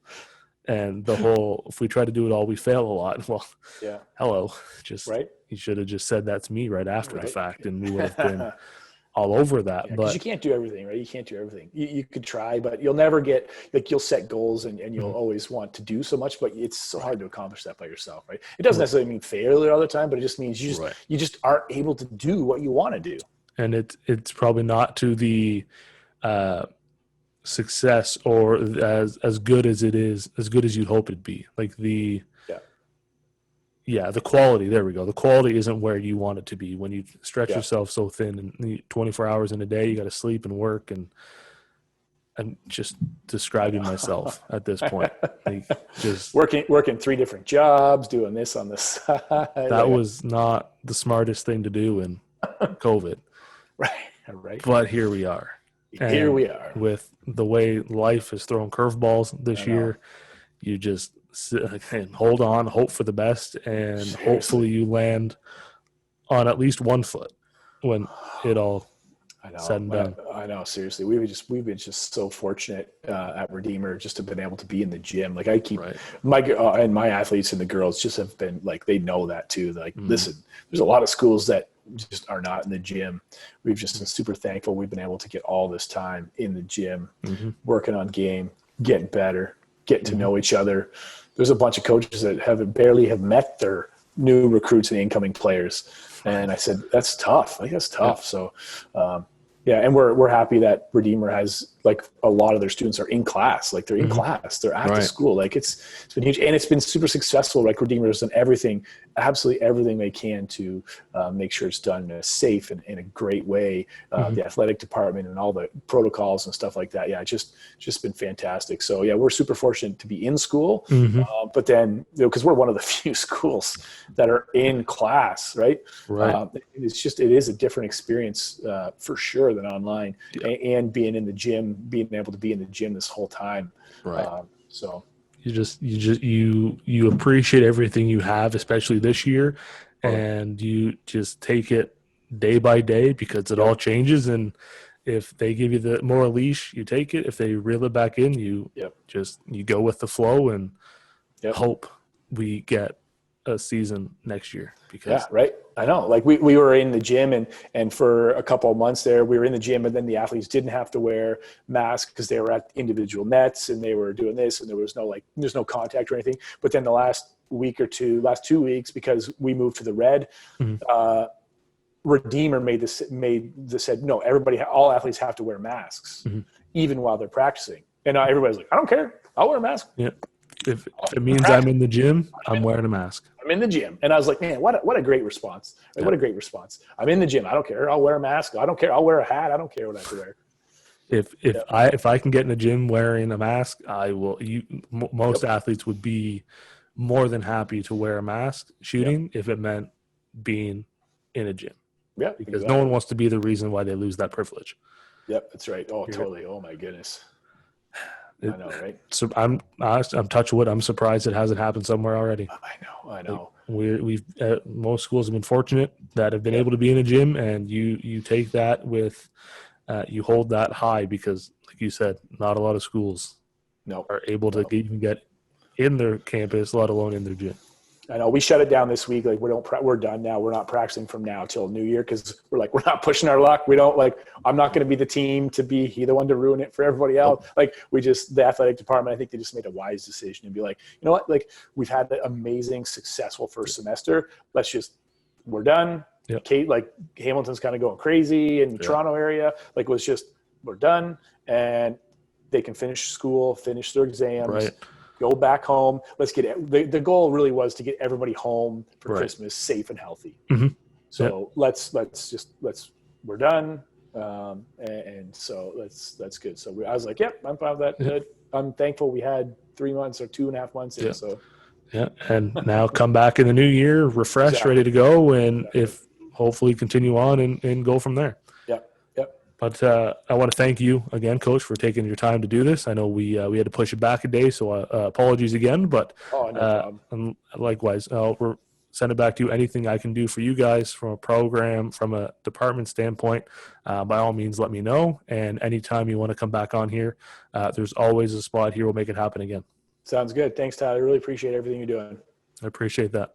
and the whole, if we try to do it all, we fail a lot. Well, hello, just you should have just said that to me right after the fact, and we would have been all over that. But you can't do everything, right? You can't do everything. You could try, but you'll never get, like, you'll set goals and you'll always want to do so much, but it's so hard to accomplish that by yourself, right? It doesn't necessarily mean failure all the time, but it just means you just aren't able to do what you want to do. And it's probably not to the success or as good as it is, as good as you'd hope it'd be. Like the quality, there we go. The quality isn't where you want it to be when you stretch yourself so thin, and 24 hours in a day, you got to sleep and work, and I'm just describing myself at this point. Like, just working 3 different jobs, doing this on the side. That was not the smartest thing to do in COVID. Right. But here we are. Here we are. With the way life has thrown curveballs this year, you just sit and hold on, hope for the best, and hopefully you land on at least one foot when it all said and done. I know, seriously. We've been just so fortunate at Redeemer just to have been able to be in the gym. Like, I keep and my athletes and the girls just have been, like, they know that too. Like, listen, there's a lot of schools that just are not in the gym. We've just been super thankful we've been able to get all this time in the gym, working on game, getting better, getting to know each other. There's a bunch of coaches that barely have met their new recruits and incoming players. And I said, that's tough. Like, that's tough. So, and we're happy that Redeemer has, like, a lot of their students are in class. Like, they're in class. They're at the school. Like, it's been huge. And it's been super successful. Like, Redeemer has done absolutely everything they can to make sure it's done in a safe and in a great way. The athletic department and all the protocols and stuff like that. Yeah, just been fantastic. So, yeah, we're super fortunate to be in school. But then, because we're one of the few schools that are in class, right? It is a different experience for sure than online, and being in the gym, being able to be in the gym this whole time. So you appreciate everything you have, especially this year, and you just take it day by day, because it all changes. And if they give you the more leash, you take it. If they reel it back in, you go with the flow and hope we get a season next year. Because I know. Like, we were in the gym, and for a couple of months there, we were in the gym, and then the athletes didn't have to wear masks because they were at individual nets and they were doing this, and there's no contact or anything. But then the last 2 weeks, because we moved to the red, Redeemer said, no, all athletes have to wear masks, even while they're practicing. And everybody's like, I don't care. I'll wear a mask. Yeah. If it means I'm in the gym, I'm wearing a mask. I'm in the gym. And I was like, man, what a great response. Like, what a great response. I'm in the gym. I don't care. I'll wear a mask. I don't care. I'll wear a hat. I don't care what I have to wear. If I can get in the gym wearing a mask, I will. Most athletes would be more than happy to wear a mask shooting if it meant being in a gym. Yeah. Because no one wants to be the reason why they lose that privilege. Yep, that's right. Oh, totally. Oh my goodness. I know, right? So I'm touch wood. I'm surprised it hasn't happened somewhere already. I know. We've most schools have been fortunate that have been able to be in a gym, and you take that with you hold that high, because, like you said, not a lot of schools are able to even get in their campus, let alone in their gym. I know. We shut it down this week. Like, we're done now. We're not practicing from now till New Year, because we're not pushing our luck. We don't, I'm not going to be the team to be the one to ruin it for everybody else. Like, the athletic department, I think they just made a wise decision and be like, you know what? Like, we've had an amazing, successful first semester. We're done. Yep. Kate, Hamilton's kind of going crazy in the Toronto area. We're done, and they can finish school, finish their exams. Go back home. Let's get it. The goal really was to get everybody home for Right. Christmas safe and healthy. Mm-hmm. So let's we're done. And so that's good. So I was like, yep, I'm fine with that. Yeah. I'm thankful we had 3 months or 2.5 months in. Yeah. So Yeah. And now come back in the new year, refreshed, Exactly. ready to go. And Exactly. if hopefully continue on and go from there. Yep. But I want to thank you again, Coach, for taking your time to do this. I know we had to push it back a day, so apologies again. But Oh, no problem. and likewise, we'll send it back to you. Anything I can do for you guys from a program, from a department standpoint, by all means, let me know. And anytime you want to come back on here, there's always a spot here. We'll make it happen again. Sounds good. Thanks, Tyler. Really appreciate everything you're doing. I appreciate that.